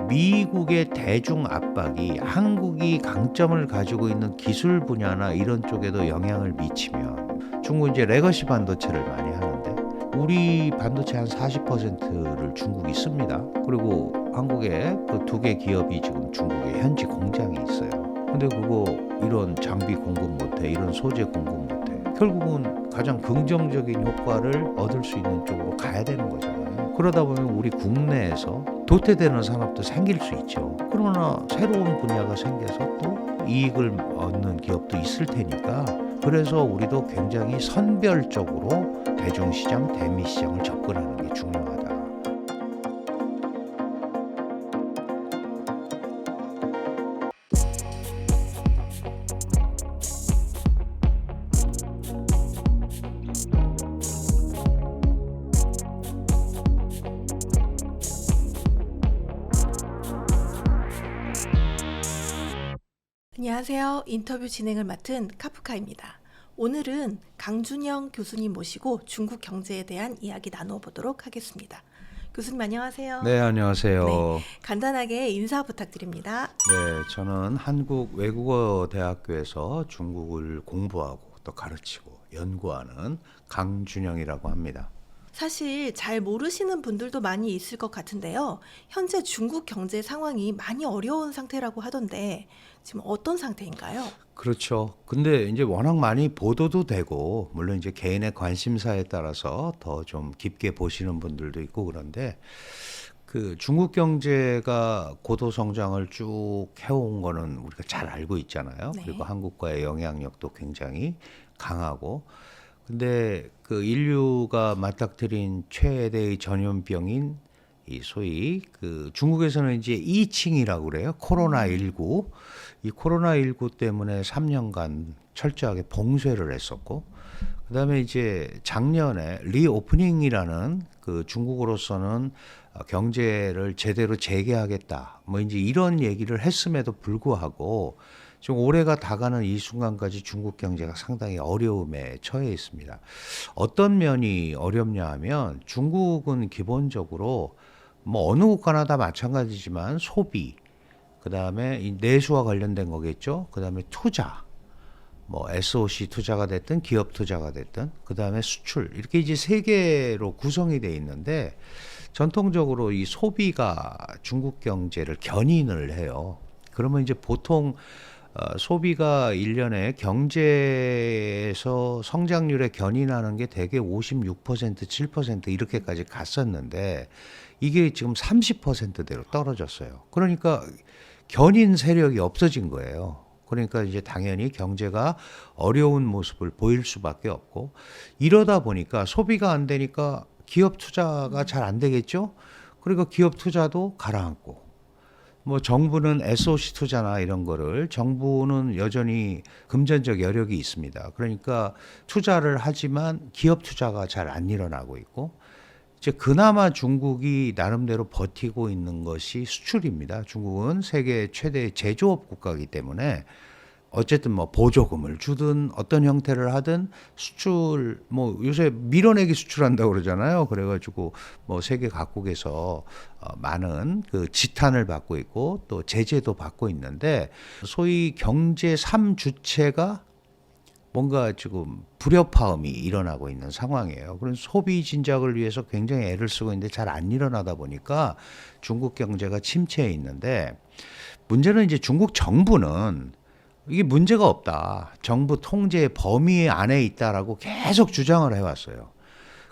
미국의 대중 압박이 한국이 강점을 가지고 있는 기술 분야나 이런 쪽에도 영향을 미치면 중국 이제 레거시 반도체를 많이 하는데 우리 반도체 한 40%를 중국이 씁니다. 그리고 한국에 그 두 개 기업이 지금 중국에 현지 공장이 있어요. 근데 그거 이런 장비 공급 못해, 이런 소재 공급 못해. 결국은 가장 긍정적인 효과를 얻을 수 있는 쪽으로 가야 되는 거잖아요. 그러다 보면 우리 국내에서 도태되는 산업도 생길 수 있죠. 그러나 새로운 분야가 생겨서 또 이익을 얻는 기업도 있을 테니까 그래서 우리도 굉장히 선별적으로 대중시장, 대미시장을 접근하는 게 중요하다. 안녕하세요. 인터뷰 진행을 맡은 카프카입니다. 오늘은 강준영 교수님 모시고 중국 경제에 대한 이야기 나눠보도록 하겠습니다. 교수님 안녕하세요. 네, 안녕하세요. 네, 간단하게 인사 부탁드립니다. 네, 저는 한국외국어대학교에서 중국을 공부하고 또 가르치고 연구하는 강준영이라고 합니다. 사실 잘 모르시는 분들도 많이 있을 것 같은데요. 현재 중국 경제 상황이 많이 어려운 상태라고 하던데 지금 어떤 상태인가요? 그렇죠. 근데 이제 워낙 많이 보도도 되고 물론 이제 개인의 관심사에 따라서 더 좀 깊게 보시는 분들도 있고 그런데 그 중국 경제가 고도 성장을 쭉 해온 거는 우리가 잘 알고 있잖아요. 네. 그리고 한국과의 영향력도 굉장히 강하고 근데 그 인류가 맞닥뜨린 최대의 전염병인 이 소위 그 중국에서는 이제 2층이라고 그래요. 코로나19. 이 코로나19 때문에 3년간 철저하게 봉쇄를 했었고 그다음에 이제 작년에 리오프닝이라는 그 중국으로서는 경제를 제대로 재개하겠다. 뭐 이제 이런 얘기를 했음에도 불구하고 지금 올해가 다가는 이 순간까지 중국 경제가 상당히 어려움에 처해 있습니다. 어떤 면이 어렵냐 하면 중국은 기본적으로 뭐 어느 국가나 다 마찬가지지만 소비, 그다음에 이 내수와 관련된 거겠죠. 그다음에 투자, 뭐 SOC 투자가 됐든 기업 투자가 됐든 그다음에 수출 이렇게 이제 세 개로 구성이 돼 있는데 전통적으로 이 소비가 중국 경제를 견인을 해요. 그러면 이제 보통 소비가 1년에 경제에서 성장률에 견인하는 게 대개 56%, 7% 이렇게까지 갔었는데 이게 지금 30%대로 떨어졌어요. 그러니까 견인 세력이 없어진 거예요. 그러니까 이제 당연히 경제가 어려운 모습을 보일 수밖에 없고 이러다 보니까 소비가 안 되니까 기업 투자가 잘 안 되겠죠. 그리고 기업 투자도 가라앉고 뭐 정부는 SOC 투자나 이런 거를 정부는 여전히 금전적 여력이 있습니다. 그러니까 투자를 하지만 기업 투자가 잘 안 일어나고 있고 이제 그나마 중국이 나름대로 버티고 있는 것이 수출입니다. 중국은 세계 최대 제조업 국가이기 때문에 어쨌든 뭐 보조금을 주든 어떤 형태를 하든 수출 뭐 요새 밀어내기 수출한다고 그러잖아요. 그래가지고 뭐 세계 각국에서 많은 그 지탄을 받고 있고 또 제재도 받고 있는데 소위 경제 3주체가 뭔가 지금 불협화음이 일어나고 있는 상황이에요. 그런 소비 진작을 위해서 굉장히 애를 쓰고 있는데 잘 안 일어나다 보니까 중국 경제가 침체해 있는데 문제는 이제 중국 정부는 이게 문제가 없다. 정부 통제 범위 안에 있다라고 계속 주장을 해왔어요.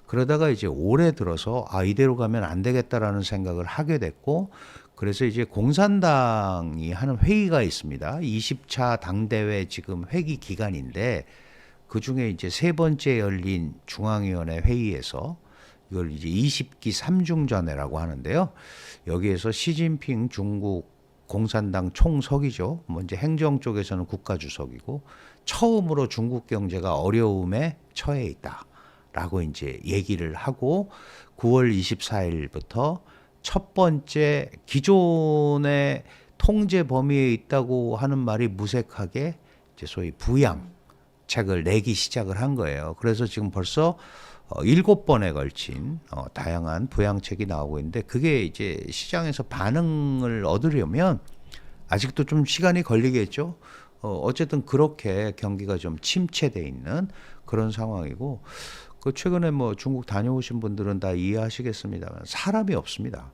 그러다가 이제 올해 들어서 이대로 가면 안 되겠다라는 생각을 하게 됐고 그래서 이제 공산당이 하는 회의가 있습니다. 20차 당대회 지금 회기 기간인데 그중에 이제 세 번째 열린 중앙위원회 회의에서 이걸 이제 20기 3중전회라고 하는데요. 여기에서 시진핑 중국 공산당 총석이죠. 먼저 행정 쪽에서는 국가주석이고 처음으로 중국 경제가 어려움에 처해 있다라고 이제 얘기를 하고 9월 24일부터 첫 번째 기존의 통제 범위에 있다고 하는 말이 무색하게 이제 소위 부양책을 내기 시작을 한 거예요. 그래서 지금 벌써 7번에 걸친 다양한 부양책이 나오고 있는데 그게 이제 시장에서 반응을 얻으려면 아직도 좀 시간이 걸리겠죠. 어쨌든 그렇게 경기가 좀 침체돼 있는 그런 상황이고 그 최근에 뭐 중국 다녀오신 분들은 다 이해하시겠습니다만 사람이 없습니다.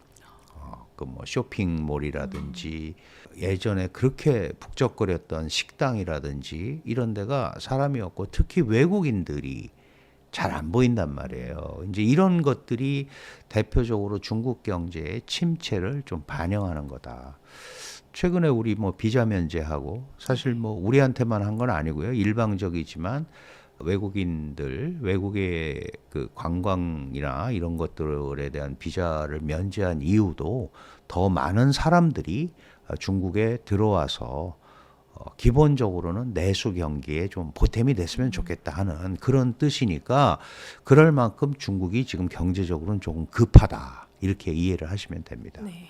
그 뭐 쇼핑몰이라든지 예전에 그렇게 북적거렸던 식당이라든지 이런 데가 사람이 없고 특히 외국인들이 잘 안 보인단 말이에요. 이제 이런 것들이 대표적으로 중국 경제의 침체를 좀 반영하는 거다. 최근에 우리 뭐 비자 면제하고 사실 뭐 우리한테만 한 건 아니고요. 일방적이지만 외국인들, 외국의 그 관광이나 이런 것들에 대한 비자를 면제한 이유도 더 많은 사람들이 중국에 들어와서 기본적으로는 내수 경기에 좀 보탬이 됐으면 좋겠다 하는 그런 뜻이니까 그럴 만큼 중국이 지금 경제적으로는 조금 급하다. 이렇게 이해를 하시면 됩니다. 네.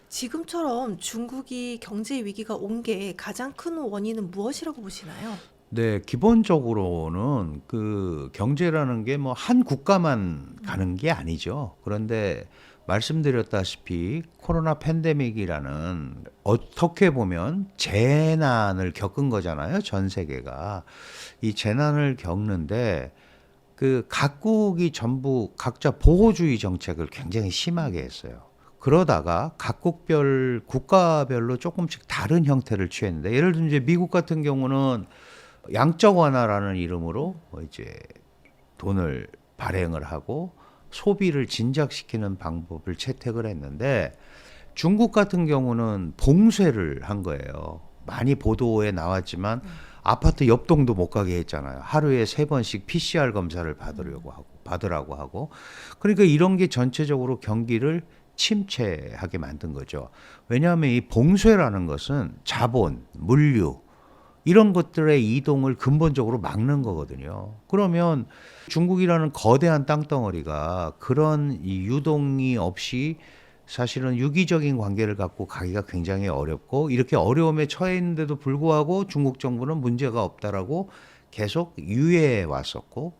지금처럼 중국이 경제 위기가 온 게 가장 큰 원인은 무엇이라고 보시나요? 네, 기본적으로는 그 경제라는 게 뭐 한 국가만 가는 게 아니죠. 그런데 말씀드렸다시피 코로나 팬데믹이라는 어떻게 보면 재난을 겪은 거잖아요. 전 세계가. 이 재난을 겪는데 그 각국이 전부 각자 보호주의 정책을 굉장히 심하게 했어요. 그러다가 각국별 국가별로 조금씩 다른 형태를 취했는데 예를 들면 이제 미국 같은 경우는 양적 완화라는 이름으로 뭐 이제 돈을 발행을 하고 소비를 진작시키는 방법을 채택을 했는데 중국 같은 경우는 봉쇄를 한 거예요. 많이 보도에 나왔지만 아파트 옆동도 못 가게 했잖아요. 하루에 3번씩 PCR 검사를 받으라고 하고 그러니까 이런 게 전체적으로 경기를 침체하게 만든 거죠. 왜냐하면 이 봉쇄라는 것은 자본, 물류 이런 것들의 이동을 근본적으로 막는 거거든요. 그러면 중국이라는 거대한 땅덩어리가 그런 이 유동이 없이 사실은 유기적인 관계를 갖고 가기가 굉장히 어렵고 이렇게 어려움에 처해 있는데도 불구하고 중국 정부는 문제가 없다라고 계속 유예해 왔었고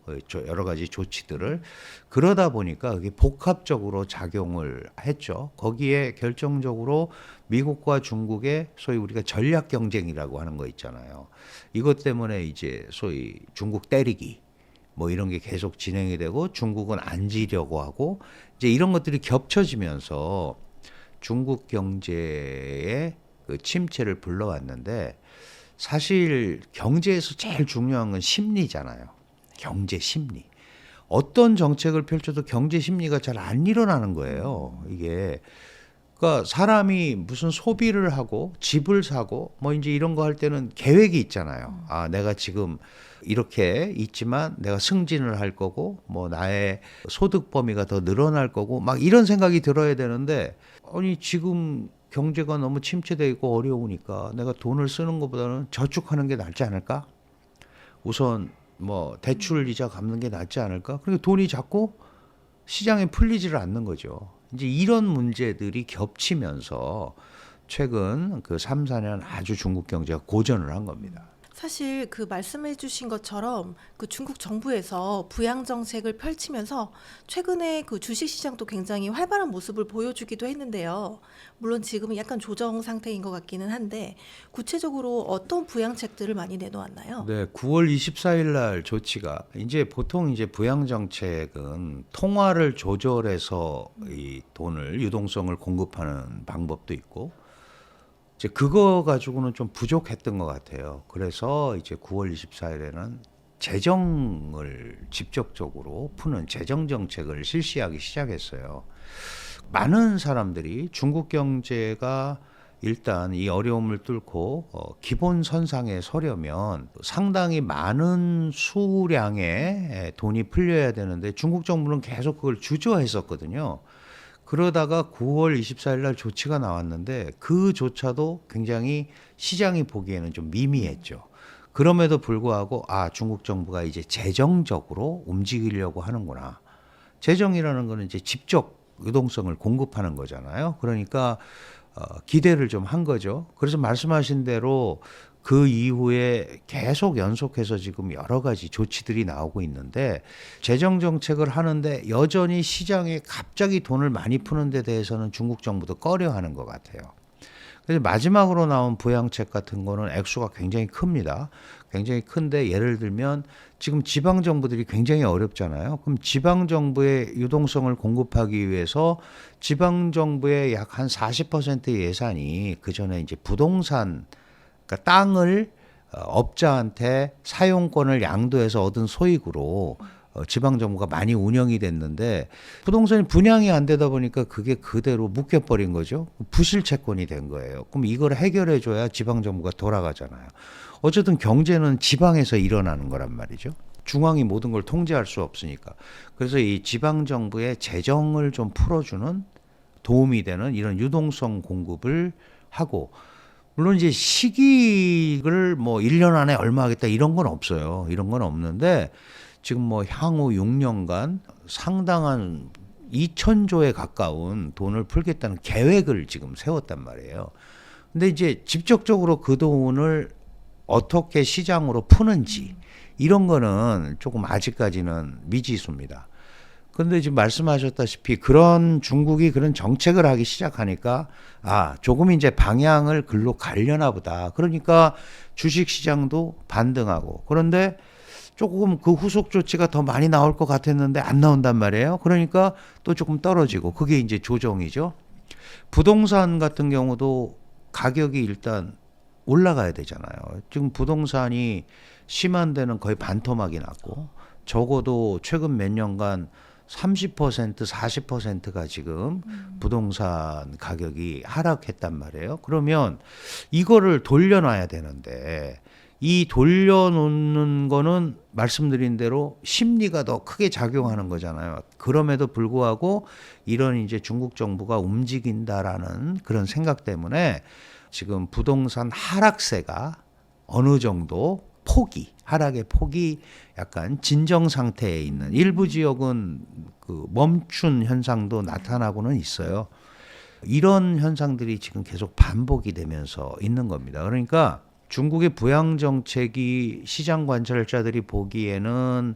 여러 가지 조치들을 그러다 보니까 그게 복합적으로 작용을 했죠. 거기에 결정적으로 미국과 중국의 소위 우리가 전략 경쟁이라고 하는 거 있잖아요. 이것 때문에 이제 소위 중국 때리기 뭐 이런 게 계속 진행이 되고 중국은 안 지려고 하고 이제 이런 것들이 겹쳐지면서 중국 경제의 그 침체를 불러왔는데 사실 경제에서 제일 중요한 건 심리잖아요. 경제 심리. 어떤 정책을 펼쳐도 경제 심리가 잘 안 일어나는 거예요. 이게 그러니까 사람이 무슨 소비를 하고 집을 사고 뭐 이제 이런 거 할 때는 계획이 있잖아요. 아, 내가 지금 이렇게 있지만 내가 승진을 할 거고 뭐 나의 소득 범위가 더 늘어날 거고 막 이런 생각이 들어야 되는데 아니 지금 경제가 너무 침체되어 있고 어려우니까 내가 돈을 쓰는 것보다는 저축하는 게 낫지 않을까? 우선 뭐 대출 이자 갚는 게 낫지 않을까? 그러니까 돈이 자꾸 시장에 풀리지를 않는 거죠. 이제 이런 문제들이 겹치면서 최근 그 3, 4년 아주 중국 경제가 고전을 한 겁니다. 사실 그 말씀해 주신 것처럼 그 중국 정부에서 부양 정책을 펼치면서 최근에 그 주식 시장도 굉장히 활발한 모습을 보여주기도 했는데요. 물론 지금은 약간 조정 상태인 것 같기는 한데 구체적으로 어떤 부양책들을 많이 내놓았나요? 네, 9월 24일 날 조치가 이제 보통 이제 부양 정책은 통화를 조절해서 이 돈을 유동성을 공급하는 방법도 있고 이제 그거 가지고는 좀 부족했던 것 같아요. 그래서 이제 9월 24일에는 재정을 직접적으로 푸는 재정 정책을 실시하기 시작했어요. 많은 사람들이 중국 경제가 일단 이 어려움을 뚫고 기본 선상에 서려면 상당히 많은 수량의 돈이 풀려야 되는데 중국 정부는 계속 그걸 주저했었거든요. 그러다가 9월 24일 날 조치가 나왔는데 그조차도 굉장히 시장이 보기에는 좀 미미했죠. 그럼에도 불구하고 아, 중국 정부가 이제 재정적으로 움직이려고 하는구나. 재정이라는 거는 이제 직접 유동성을 공급하는 거잖아요. 그러니까 기대를 좀 한 거죠. 그래서 말씀하신 대로 그 이후에 계속 연속해서 지금 여러 가지 조치들이 나오고 있는데 재정 정책을 하는데 여전히 시장에 갑자기 돈을 많이 푸는 데 대해서는 중국 정부도 꺼려하는 것 같아요. 그래서 마지막으로 나온 부양책 같은 거는 액수가 굉장히 큽니다. 굉장히 큰데 예를 들면 지금 지방 정부들이 굉장히 어렵잖아요. 그럼 지방 정부의 유동성을 공급하기 위해서 지방 정부의 약 한 40% 예산이 그 전에 이제 부동산, 그러니까 땅을 업자한테 사용권을 양도해서 얻은 소익으로 지방 정부가 많이 운영이 됐는데 부동산이 분양이 안 되다 보니까 그게 그대로 묶여버린 거죠. 부실 채권이 된 거예요. 그럼 이걸 해결해 줘야 지방 정부가 돌아가잖아요. 어쨌든 경제는 지방에서 일어나는 거란 말이죠. 중앙이 모든 걸 통제할 수 없으니까. 그래서 이 지방 정부의 재정을 좀 풀어주는 도움이 되는 이런 유동성 공급을 하고, 물론 이제 시기를 뭐 1년 안에 얼마 하겠다 이런 건 없어요. 이런 건 없는데 지금 뭐 향후 6년간 상당한 2,000조에 가까운 돈을 풀겠다는 계획을 지금 세웠단 말이에요. 근데 이제 직접적으로 그 돈을 어떻게 시장으로 푸는지 이런 거는 조금 아직까지는 미지수입니다. 그런데 지금 말씀하셨다시피 그런 중국이 그런 정책을 하기 시작하니까 조금 이제 방향을 글로 가려나 보다. 그러니까 주식 시장도 반등하고, 그런데 조금 그 후속 조치가 더 많이 나올 것 같았는데 안 나온단 말이에요. 그러니까 또 조금 떨어지고, 그게 이제 조정이죠. 부동산 같은 경우도 가격이 일단 올라가야 되잖아요. 지금 부동산이 심한 데는 거의 반토막이 났고, 적어도 최근 몇 년간 30%, 40%가 지금 부동산 가격이 하락했단 말이에요. 그러면 이거를 돌려놔야 되는데, 이 돌려놓는 거는 말씀드린 대로 심리가 더 크게 작용하는 거잖아요. 그럼에도 불구하고 이런 이제 중국 정부가 움직인다라는 그런 생각 때문에 지금 부동산 하락세가 어느 정도 하락의 폭이 약간 진정 상태에 있는, 일부 지역은 그 멈춘 현상도 나타나고는 있어요. 이런 현상들이 지금 계속 반복이 되면서 있는 겁니다. 그러니까 중국의 부양 정책이 시장 관찰자들이 보기에는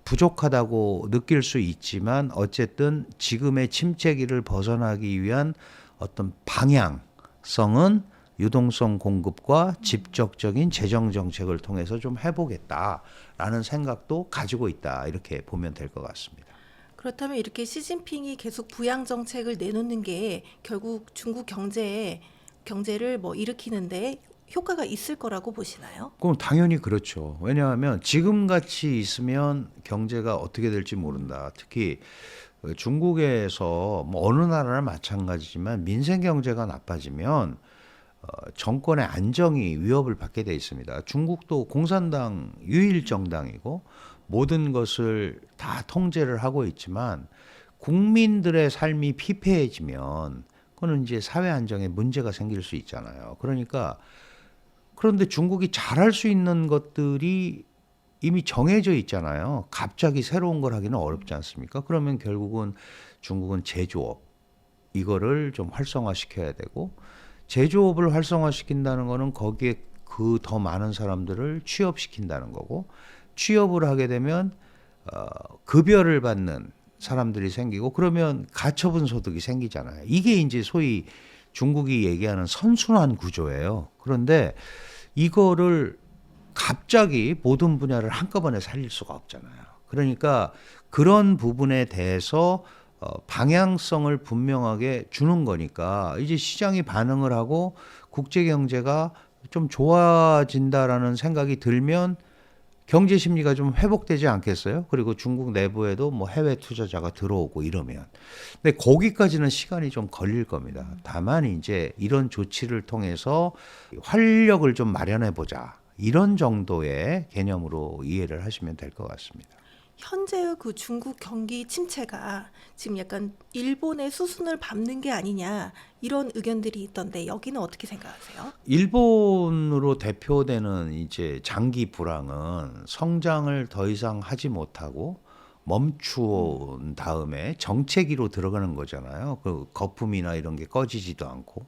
부족하다고 느낄 수 있지만, 어쨌든 지금의 침체기를 벗어나기 위한 어떤 방향성은 유동성 공급과 직접적인 재정 정책을 통해서 좀 해보겠다라는 생각도 가지고 있다, 이렇게 보면 될 것 같습니다. 그렇다면 이렇게 시진핑이 계속 부양 정책을 내놓는 게 결국 중국 경제를 뭐 일으키는데 효과가 있을 거라고 보시나요? 그럼 당연히 그렇죠. 왜냐하면 지금같이 있으면 경제가 어떻게 될지 모른다. 특히 중국에서 뭐 어느 나라나 마찬가지지만 민생 경제가 나빠지면 정권의 안정이 위협을 받게 돼 있습니다. 중국도 공산당 유일 정당이고 모든 것을 다 통제를 하고 있지만 국민들의 삶이 피폐해지면 그거는 이제 사회 안정에 문제가 생길 수 있잖아요. 그런데 중국이 잘할 수 있는 것들이 이미 정해져 있잖아요. 갑자기 새로운 걸 하기는 어렵지 않습니까? 그러면 결국은 중국은 제조업, 이거를 좀 활성화시켜야 되고, 제조업을 활성화시킨다는 거는 거기에 그 더 많은 사람들을 취업시킨다는 거고, 취업을 하게 되면 급여를 받는 사람들이 생기고, 그러면 가처분 소득이 생기잖아요. 이게 이제 소위 중국이 얘기하는 선순환 구조예요. 그런데 이거를 갑자기 모든 분야를 한꺼번에 살릴 수가 없잖아요. 그러니까 그런 부분에 대해서 방향성을 분명하게 주는 거니까 이제 시장이 반응을 하고 국제 경제가 좀 좋아진다라는 생각이 들면 경제 심리가 좀 회복되지 않겠어요? 그리고 중국 내부에도 뭐 해외 투자자가 들어오고 이러면. 근데 거기까지는 시간이 좀 걸릴 겁니다. 다만 이제 이런 조치를 통해서 활력을 좀 마련해 보자, 이런 정도의 개념으로 이해를 하시면 될 것 같습니다. 현재의 그 중국 경기 침체가 지금 약간 일본의 수순을 밟는 게 아니냐, 이런 의견들이 있던데 여기는 어떻게 생각하세요? 일본으로 대표되는 이제 장기 불황은 성장을 더 이상 하지 못하고 멈춘 다음에 정체기로 들어가는 거잖아요. 그 거품이나 이런 게 꺼지지도 않고.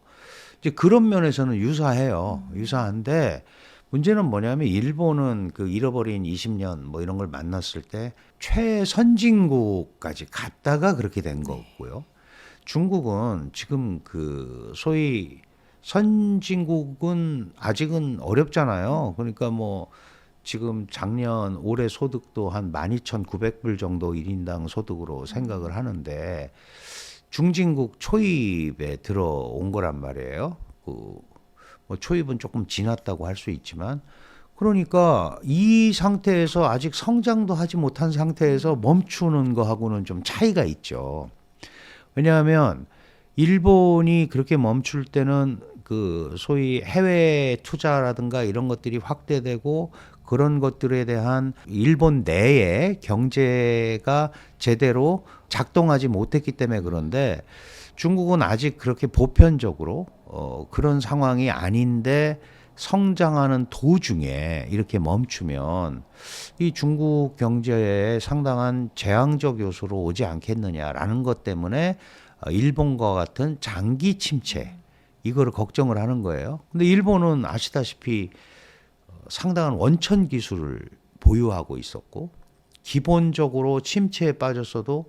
이제 그런 면에서는 유사해요. 유사한데 문제는 뭐냐면 일본은 그 잃어버린 20년 뭐 이런 걸 만났을 때 최선진국까지 갔다가 그렇게 된 거고요. 중국은 지금 그 소위 선진국은 아직은 어렵잖아요. 그러니까 뭐 지금 작년 올해 소득도 한 12,900불 정도 1인당 소득으로 생각을 하는데 중진국 초입에 들어온 거란 말이에요. 뭐 초입은 조금 지났다고 할 수 있지만 그러니까 이 상태에서 아직 성장도 하지 못한 상태에서 멈추는 거하고는 좀 차이가 있죠. 왜냐하면 일본이 그렇게 멈출 때는 그 소위 해외 투자라든가 이런 것들이 확대되고 그런 것들에 대한 일본 내의 경제가 제대로 작동하지 못했기 때문에 그런데 중국은 아직 그렇게 보편적으로 그런 상황이 아닌데 성장하는 도중에 이렇게 멈추면 이 중국 경제에 상당한 재앙적 요소로 오지 않겠느냐라는 것 때문에 일본과 같은 장기 침체 이거를 걱정을 하는 거예요. 근데 일본은 아시다시피 상당한 원천 기술을 보유하고 있었고 기본적으로 침체에 빠졌어도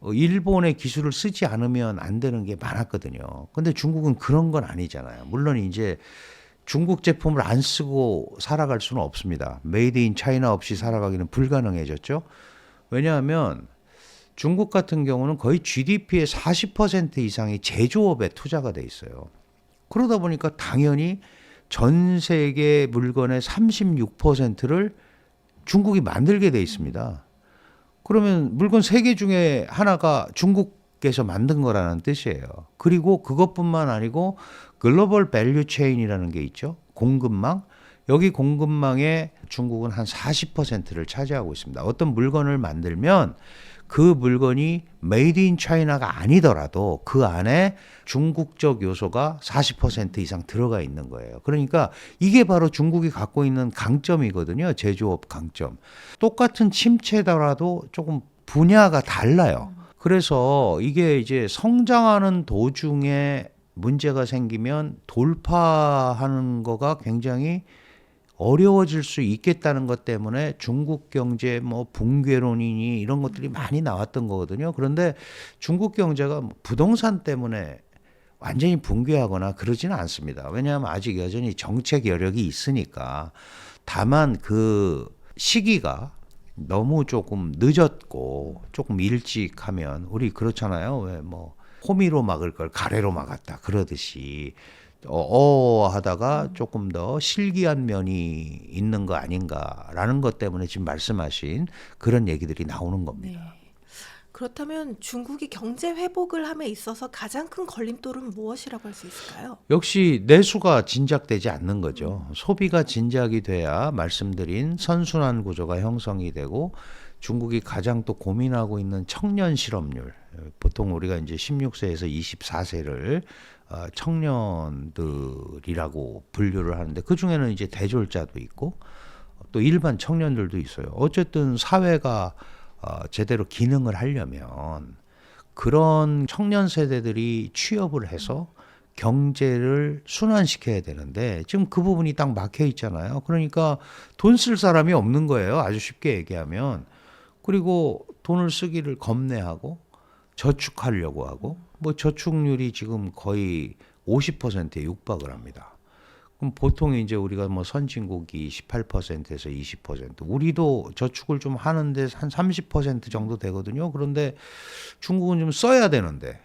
일본의 기술을 쓰지 않으면 안 되는 게 많았거든요. 근데 중국은 그런 건 아니잖아요. 물론 이제 중국 제품을 안 쓰고 살아갈 수는 없습니다. 메이드 인 차이나 없이 살아가기는 불가능해졌죠. 왜냐하면 중국 같은 경우는 거의 GDP의 40% 이상이 제조업에 투자가 돼 있어요. 그러다 보니까 당연히 전 세계 물건의 36%를 중국이 만들게 돼 있습니다. 그러면 물건 3개 중에 하나가 중국에서 만든 거라는 뜻이에요. 그리고 그것뿐만 아니고 글로벌 밸류 체인이라는 게 있죠. 공급망. 여기 공급망에 중국은 한 40%를 차지하고 있습니다. 어떤 물건을 만들면 그 물건이 메이드 인 차이나가 아니더라도 그 안에 중국적 요소가 40% 이상 들어가 있는 거예요. 그러니까 이게 바로 중국이 갖고 있는 강점이거든요. 제조업 강점. 똑같은 침체더라도 조금 분야가 달라요. 그래서 이게 이제 성장하는 도중에 문제가 생기면 돌파하는 거가 굉장히 어려워질 수 있겠다는 것 때문에 중국 경제 뭐 붕괴론이니 이런 것들이 많이 나왔던 거거든요. 그런데 중국 경제가 부동산 때문에 완전히 붕괴하거나 그러지는 않습니다. 왜냐하면 아직 여전히 정책 여력이 있으니까. 다만 그 시기가 너무 조금 늦었고 조금 일찍 하면 우리 그렇잖아요. 왜 뭐 호미로 막을 걸 가래로 막았다 그러듯이 하다가 조금 더 실기한 면이 있는 거 아닌가라는 것 때문에 지금 말씀하신 그런 얘기들이 나오는 겁니다. 네. 그렇다면 중국이 경제 회복을 함에 있어서 가장 큰 걸림돌은 무엇이라고 할 수 있을까요? 역시 내수가 진작되지 않는 거죠. 소비가 진작이 돼야 말씀드린 선순환 구조가 형성이 되고 중국이 가장 또 고민하고 있는 청년 실업률. 보통 우리가 이제 16세에서 24세를 청년들이라고 분류를 하는데 그 중에는 이제 대졸자도 있고 또 일반 청년들도 있어요. 어쨌든 사회가 제대로 기능을 하려면 그런 청년 세대들이 취업을 해서 경제를 순환시켜야 되는데 지금 그 부분이 딱 막혀 있잖아요. 그러니까 돈 쓸 사람이 없는 거예요. 아주 쉽게 얘기하면. 그리고 돈을 쓰기를 겁내하고 저축하려고 하고 뭐 저축률이 지금 거의 50%에 육박을 합니다. 그럼 보통 이제 우리가 뭐 선진국이 18%에서 20%, 우리도 저축을 좀 하는데 한 30% 정도 되거든요. 그런데 중국은 좀 써야 되는데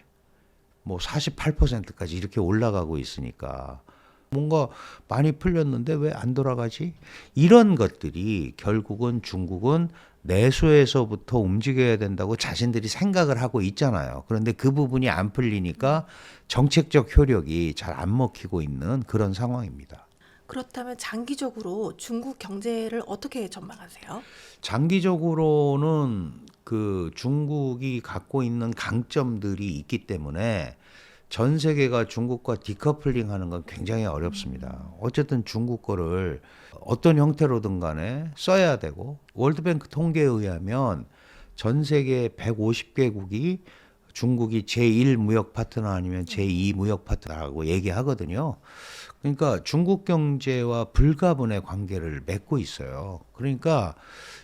뭐 48%까지 이렇게 올라가고 있으니까 뭔가 많이 풀렸는데 왜 안 돌아가지? 이런 것들이 결국은 중국은 내수에서부터 움직여야 된다고 자신들이 생각을 하고 있잖아요. 그런데 그 부분이 안 풀리니까 정책적 효력이 잘 안 먹히고 있는 그런 상황입니다. 그렇다면 장기적으로 중국 경제를 어떻게 전망하세요? 장기적으로는 그 중국이 갖고 있는 강점들이 있기 때문에 전 세계가 중국과 디커플링 하는 건 굉장히 어렵습니다. 어쨌든 중국 거를 어떤 형태로든 간에 써야 되고 월드뱅크 통계에 의하면 전 세계 150개국이 중국이 제1 무역 파트너 아니면 제2 무역 파트너라고 얘기하거든요. 그러니까 중국 경제와 불가분의 관계를 맺고 있어요. 그러니까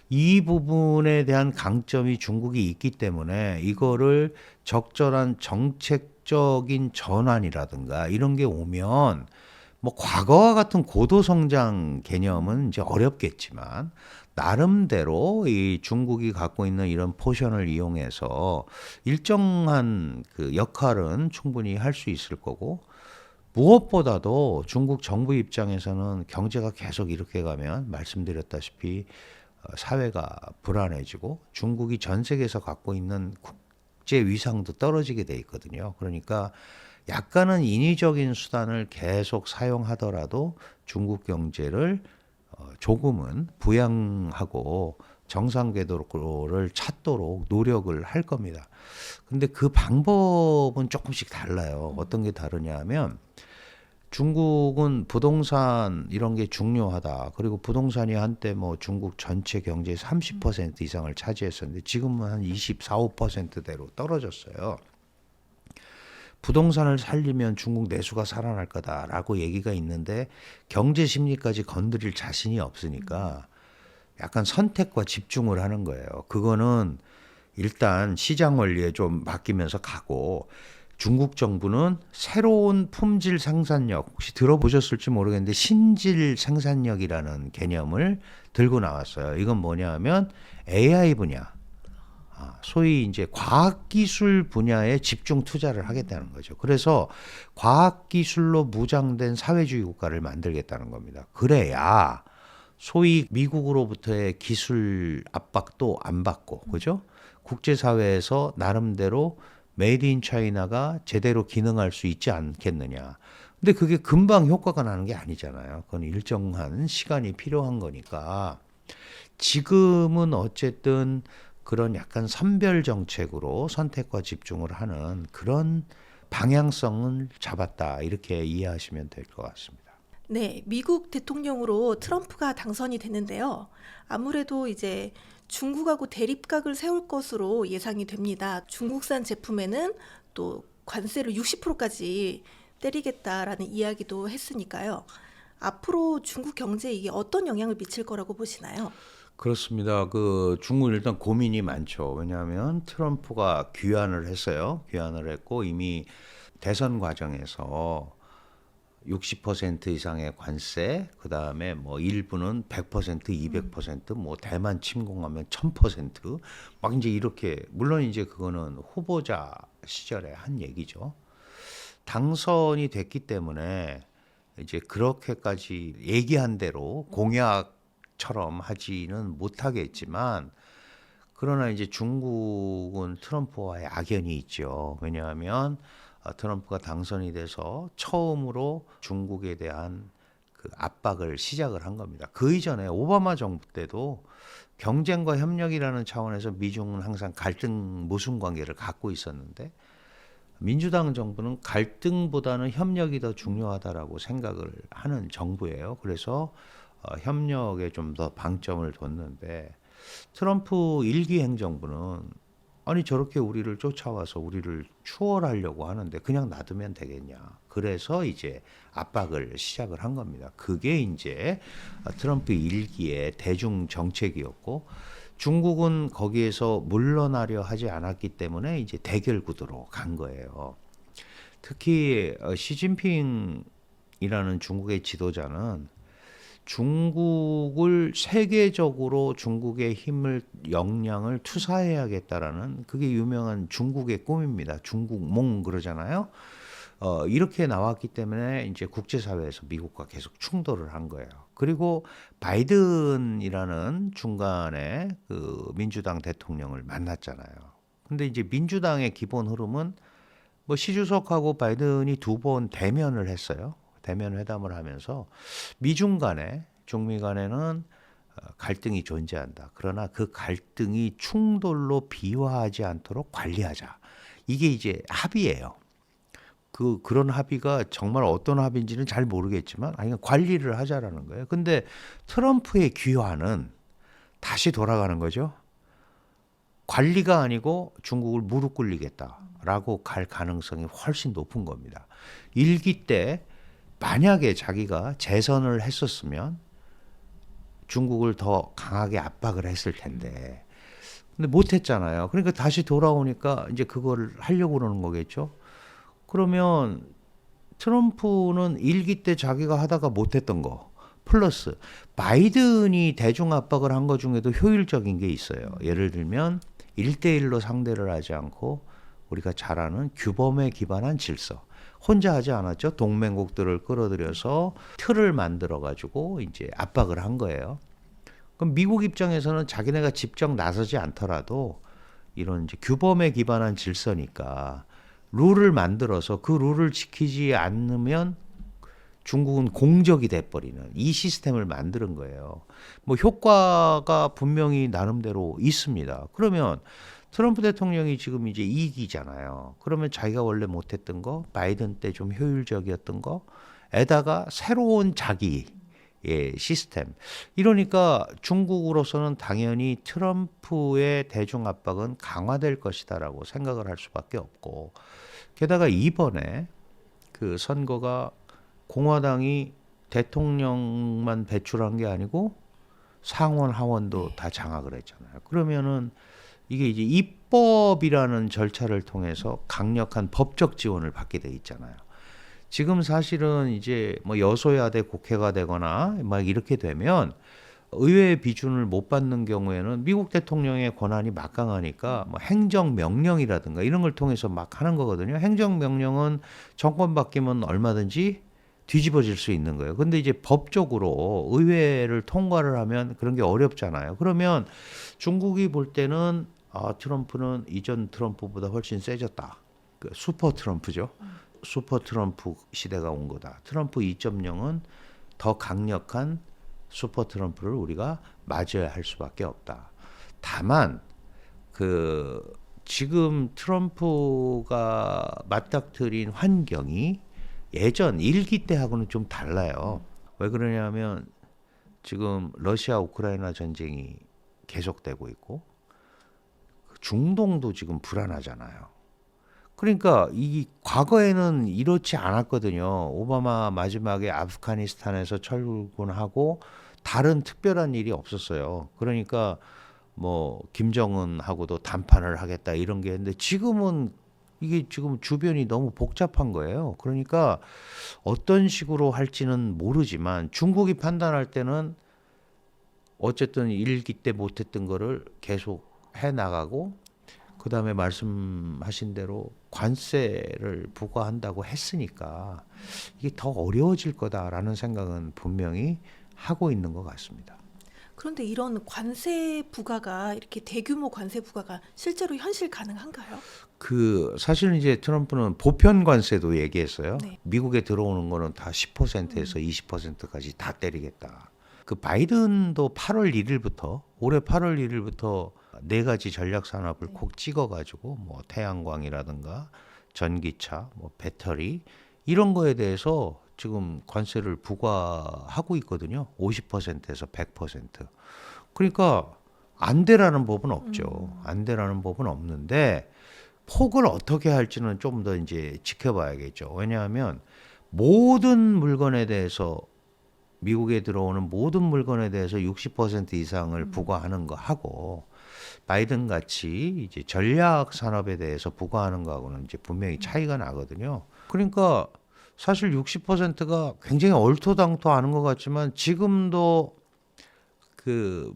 이 부분에 대한 강점이 중국이 있기 때문에 이거를 적절한 정책적인 전환이라든가 이런 게 오면 뭐 과거와 같은 고도 성장 개념은 이제 어렵겠지만 나름대로 이 중국이 갖고 있는 이런 포션을 이용해서 일정한 그 역할은 충분히 할 수 있을 거고 무엇보다도 중국 정부 입장에서는 경제가 계속 이렇게 가면 말씀드렸다시피 사회가 불안해지고 중국이 전 세계에서 갖고 있는 국제 위상도 떨어지게 돼 있거든요. 그러니까 약간은 인위적인 수단을 계속 사용하더라도 중국 경제를 조금은 부양하고 정상 궤도를 찾도록 노력을 할 겁니다. 근데 그 방법은 조금씩 달라요. 어떤 게 다르냐 하면 중국은 부동산 이런 게 중요하다. 그리고 부동산이 한때 뭐 중국 전체 경제의 30% 이상을 차지했었는데 지금은 한 24, 5%대로 떨어졌어요. 부동산을 살리면 중국 내수가 살아날 거다라고 얘기가 있는데 경제 심리까지 건드릴 자신이 없으니까 약간 선택과 집중을 하는 거예요. 그거는 일단 시장 원리에 좀 맡기면서 가고 중국 정부는 새로운 품질 생산력, 혹시 들어보셨을지 모르겠는데 신질 생산력이라는 개념을 들고 나왔어요. 이건 뭐냐 하면 AI 분야, 소위 이제 과학기술 분야에 집중 투자를 하겠다는 거죠. 그래서 과학기술로 무장된 사회주의 국가를 만들겠다는 겁니다. 그래야 소위 미국으로부터의 기술 압박도 안 받고, 그죠? 국제사회에서 나름대로 메이드 인 차이나가 제대로 기능할 수 있지 않겠느냐. 근데 그게 금방 효과가 나는 게 아니잖아요. 그건 일정한 시간이 필요한 거니까 지금은 어쨌든 그런 약간 선별 정책으로 선택과 집중을 하는 그런 방향성을 잡았다. 이렇게 이해하시면 될 것 같습니다. 네, 미국 대통령으로 트럼프가 당선이 됐는데요. 아무래도 이제 중국하고 대립각을 세울 것으로 예상이 됩니다. 중국산 제품에는 또 관세를 60%까지 때리겠다라는 이야기도 했으니까요. 앞으로 중국 경제에 이게 어떤 영향을 미칠 거라고 보시나요? 그렇습니다. 그 중국은 일단 고민이 많죠. 왜냐하면 트럼프가 귀환을 했어요. 귀환을 했고 이미 대선 과정에서 60% 이상의 관세, 그 다음에 뭐 일부는 100%, 200%, 뭐 대만 침공하면 1000%, 막 이제 이렇게 물론 이제 그거는 후보자 시절에 한 얘기죠. 당선이 됐기 때문에 이제 그렇게까지 얘기한 대로 공약처럼 하지는 못하겠지만 그러나 이제 중국은 트럼프와의 악연이 있죠. 왜냐하면 트럼프가 당선이 돼서 처음으로 중국에 대한 그 압박을 시작을 한 겁니다. 그 이전에 오바마 정부 때도 경쟁과 협력이라는 차원에서 미중은 항상 갈등 모순 관계를 갖고 있었는데 민주당 정부는 갈등보다는 협력이 더 중요하다라고 생각을 하는 정부예요. 그래서 협력에 좀 더 방점을 뒀는데 트럼프 일기 행정부는 아니 저렇게 우리를 쫓아와서 우리를 추월하려고 하는데 그냥 놔두면 되겠냐. 그래서 이제 압박을 시작을 한 겁니다. 그게 이제 트럼프 일기의 대중 정책이었고 중국은 거기에서 물러나려 하지 않았기 때문에 이제 대결 구도로 간 거예요. 특히 시진핑이라는 중국의 지도자는 중국을 세계적으로 중국의 힘을 역량을 투사해야겠다라는 그게 유명한 중국의 꿈입니다. 중국몽 그러잖아요. 이렇게 나왔기 때문에 이제 국제사회에서 미국과 계속 충돌을 한 거예요. 그리고 바이든이라는 중간에 그 민주당 대통령을 만났잖아요. 근데 이제 민주당의 기본 흐름은 뭐 시 주석하고 바이든이 두 번 대면을 했어요. 대면 회담을 하면서 미중 간에 중미 간에는 갈등이 존재한다. 그러나 그 갈등이 충돌로 비화하지 않도록 관리하자. 이게 이제 합의예요. 그런 합의가 정말 어떤 합의인지는 잘 모르겠지만 아니 관리를 하자라는 거예요. 근데 트럼프의 귀환은 다시 돌아가는 거죠. 관리가 아니고 중국을 무릎 꿇리겠다라고 갈 가능성이 훨씬 높은 겁니다. 1기 때 만약에 자기가 재선을 했었으면 중국을 더 강하게 압박을 했을 텐데 근데 못했잖아요. 그러니까 다시 돌아오니까 이제 그걸 하려고 그러는 거겠죠. 그러면 트럼프는 1기 때 자기가 하다가 못했던 거 플러스 바이든이 대중 압박을 한 것 중에도 효율적인 게 있어요. 예를 들면 1대1로 상대를 하지 않고 우리가 잘 아는 규범에 기반한 질서. 혼자 하지 않았죠. 동맹국들을 끌어들여서 틀을 만들어 가지고 이제 압박을 한 거예요. 그럼 미국 입장에서는 자기네가 직접 나서지 않더라도 이런 이제 규범에 기반한 질서니까 룰을 만들어서 그 룰을 지키지 않으면 중국은 공적이 돼버리는 이 시스템을 만드는 거예요. 뭐 효과가 분명히 나름대로 있습니다. 그러면 트럼프 대통령이 지금 이제 2기잖아요. 그러면 자기가 원래 못했던 거, 바이든 때 좀 효율적이었던 거에다가 새로운 자기의 시스템. 이러니까 중국으로서는 당연히 트럼프의 대중 압박은 강화될 것이다라고 생각을 할 수밖에 없고, 게다가 이번에 그 선거가 공화당이 대통령만 배출한 게 아니고 상원 하원도 다 장악을 했잖아요. 그러면은 이게 이제 입법이라는 절차를 통해서 강력한 법적 지원을 받게 돼 있잖아요. 지금 사실은 이제 뭐 여소야대 국회가 되거나 막 이렇게 되면 의회의 비준을 못 받는 경우에는 미국 대통령의 권한이 막강하니까 뭐 행정명령이라든가 이런 걸 통해서 막 하는 거거든요. 행정명령은 정권 바뀌면 얼마든지 뒤집어질 수 있는 거예요. 근데 이제 법적으로 의회를 통과를 하면 그런 게 어렵잖아요. 그러면 중국이 볼 때는 트럼프는 이전 트럼프보다 훨씬 세졌다. 그 슈퍼 트럼프죠. 슈퍼 트럼프 시대가 온 거다. 트럼프 2.0은 더 강력한 슈퍼 트럼프를 우리가 맞아야 할 수밖에 없다. 다만 그 지금 트럼프가 맞닥뜨린 환경이 예전 1기 때하고는 좀 달라요. 왜 그러냐면 지금 러시아 우크라이나 전쟁이 계속되고 있고 중동도 지금 불안하잖아요. 그러니까 이 과거에는 이렇지 않았거든요. 오바마 마지막에 아프가니스탄에서 철군하고 다른 특별한 일이 없었어요. 그러니까 뭐 김정은하고도 담판을 하겠다 이런 게 있는데 지금은 이게 지금 주변이 너무 복잡한 거예요. 그러니까 어떤 식으로 할지는 모르지만 중국이 판단할 때는 어쨌든 1기 때 못했던 거를 계속 해 나가고 그다음에 말씀하신 대로 관세를 부과한다고 했으니까 이게 더 어려워질 거다라는 생각은 분명히 하고 있는 것 같습니다. 그런데 이런 관세 부과가 이렇게 대규모 관세 부과가 실제로 현실 가능한가요? 그 사실은 이제 트럼프는 보편 관세도 얘기했어요. 네. 미국에 들어오는 거는 다 10%에서 20%까지 다 때리겠다. 그 바이든도 8월 1일부터 올해 8월 1일부터 네 가지 전략 산업을 콕 찍어가지고 뭐 태양광이라든가 전기차, 뭐 배터리 이런 거에 대해서 지금 관세를 부과하고 있거든요. 50%에서 100%. 그러니까 안 되라는 법은 없죠. 안 되라는 법은 없는데 폭을 어떻게 할지는 좀 더 이제 지켜봐야겠죠. 왜냐하면 모든 물건에 대해서 미국에 들어오는 모든 물건에 대해서 60% 이상을 부과하는 거 하고 바이든 같이 이제 전략 산업에 대해서 부과하는 거하고는 이제 분명히 차이가 나거든요. 그러니까 사실 60%가 굉장히 얼토당토하는 것 같지만 지금도 그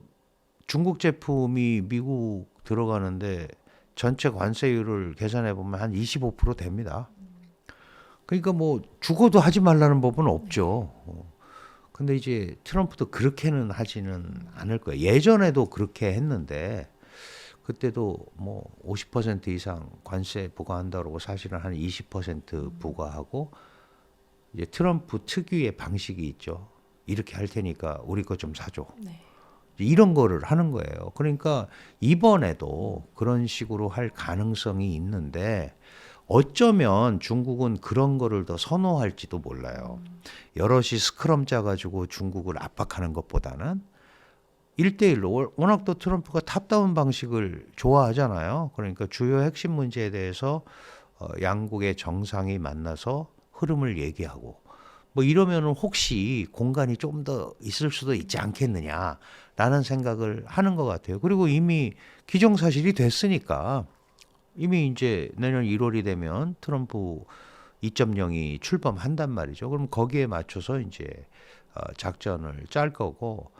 중국 제품이 미국 들어가는데 전체 관세율을 계산해 보면 한 25% 됩니다. 그러니까 뭐 죽어도 하지 말라는 법은 없죠. 근데 이제 트럼프도 그렇게는 하지는 않을 거예요. 예전에도 그렇게 했는데 그때도 뭐 50% 이상 관세 부과한다고 사실은 한 20% 부과하고 이제 트럼프 특유의 방식이 있죠. 이렇게 할 테니까 우리 거 좀 사줘. 네. 이런 거를 하는 거예요. 그러니까 이번에도 그런 식으로 할 가능성이 있는데 어쩌면 중국은 그런 거를 더 선호할지도 몰라요. 여럿이 스크럼 짜가지고 중국을 압박하는 것보다는 1대1로 워낙 또 트럼프가 탑다운 방식을 좋아하잖아요. 그러니까 주요 핵심 문제에 대해서 양국의 정상이 만나서 흐름을 얘기하고 뭐 이러면은 혹시 공간이 좀 더 있을 수도 있지 않겠느냐라는 생각을 하는 것 같아요. 그리고 이미 기정사실이 됐으니까 이미 이제 내년 1월이 되면 트럼프 2.0이 출범한단 말이죠. 그럼 거기에 맞춰서 이제 작전을 짤 거고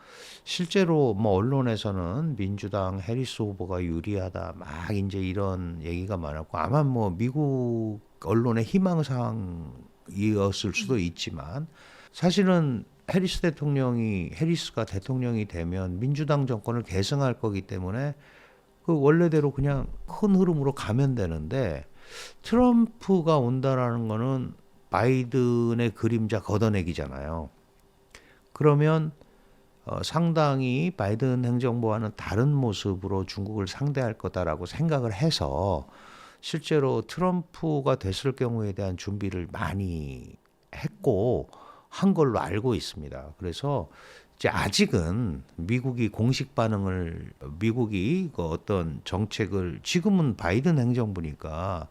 실제로 뭐 언론에서는 민주당 해리스 후보가 유리하다 막 이제 이런 얘기가 많았고 아마 뭐 미국 언론의 희망사항이었을 수도 있지만 사실은 해리스가 대통령이 되면 민주당 정권을 계승할 거기 때문에 그 원래대로 그냥 큰 흐름으로 가면 되는데 트럼프가 온다라는 거는 바이든의 그림자 걷어내기잖아요. 그러면 상당히 바이든 행정부와는 다른 모습으로 중국을 상대할 거다라고 생각을 해서 실제로 트럼프가 됐을 경우에 대한 준비를 많이 했고 한 걸로 알고 있습니다. 그래서 이제 아직은 미국이 그 어떤 정책을 지금은 바이든 행정부니까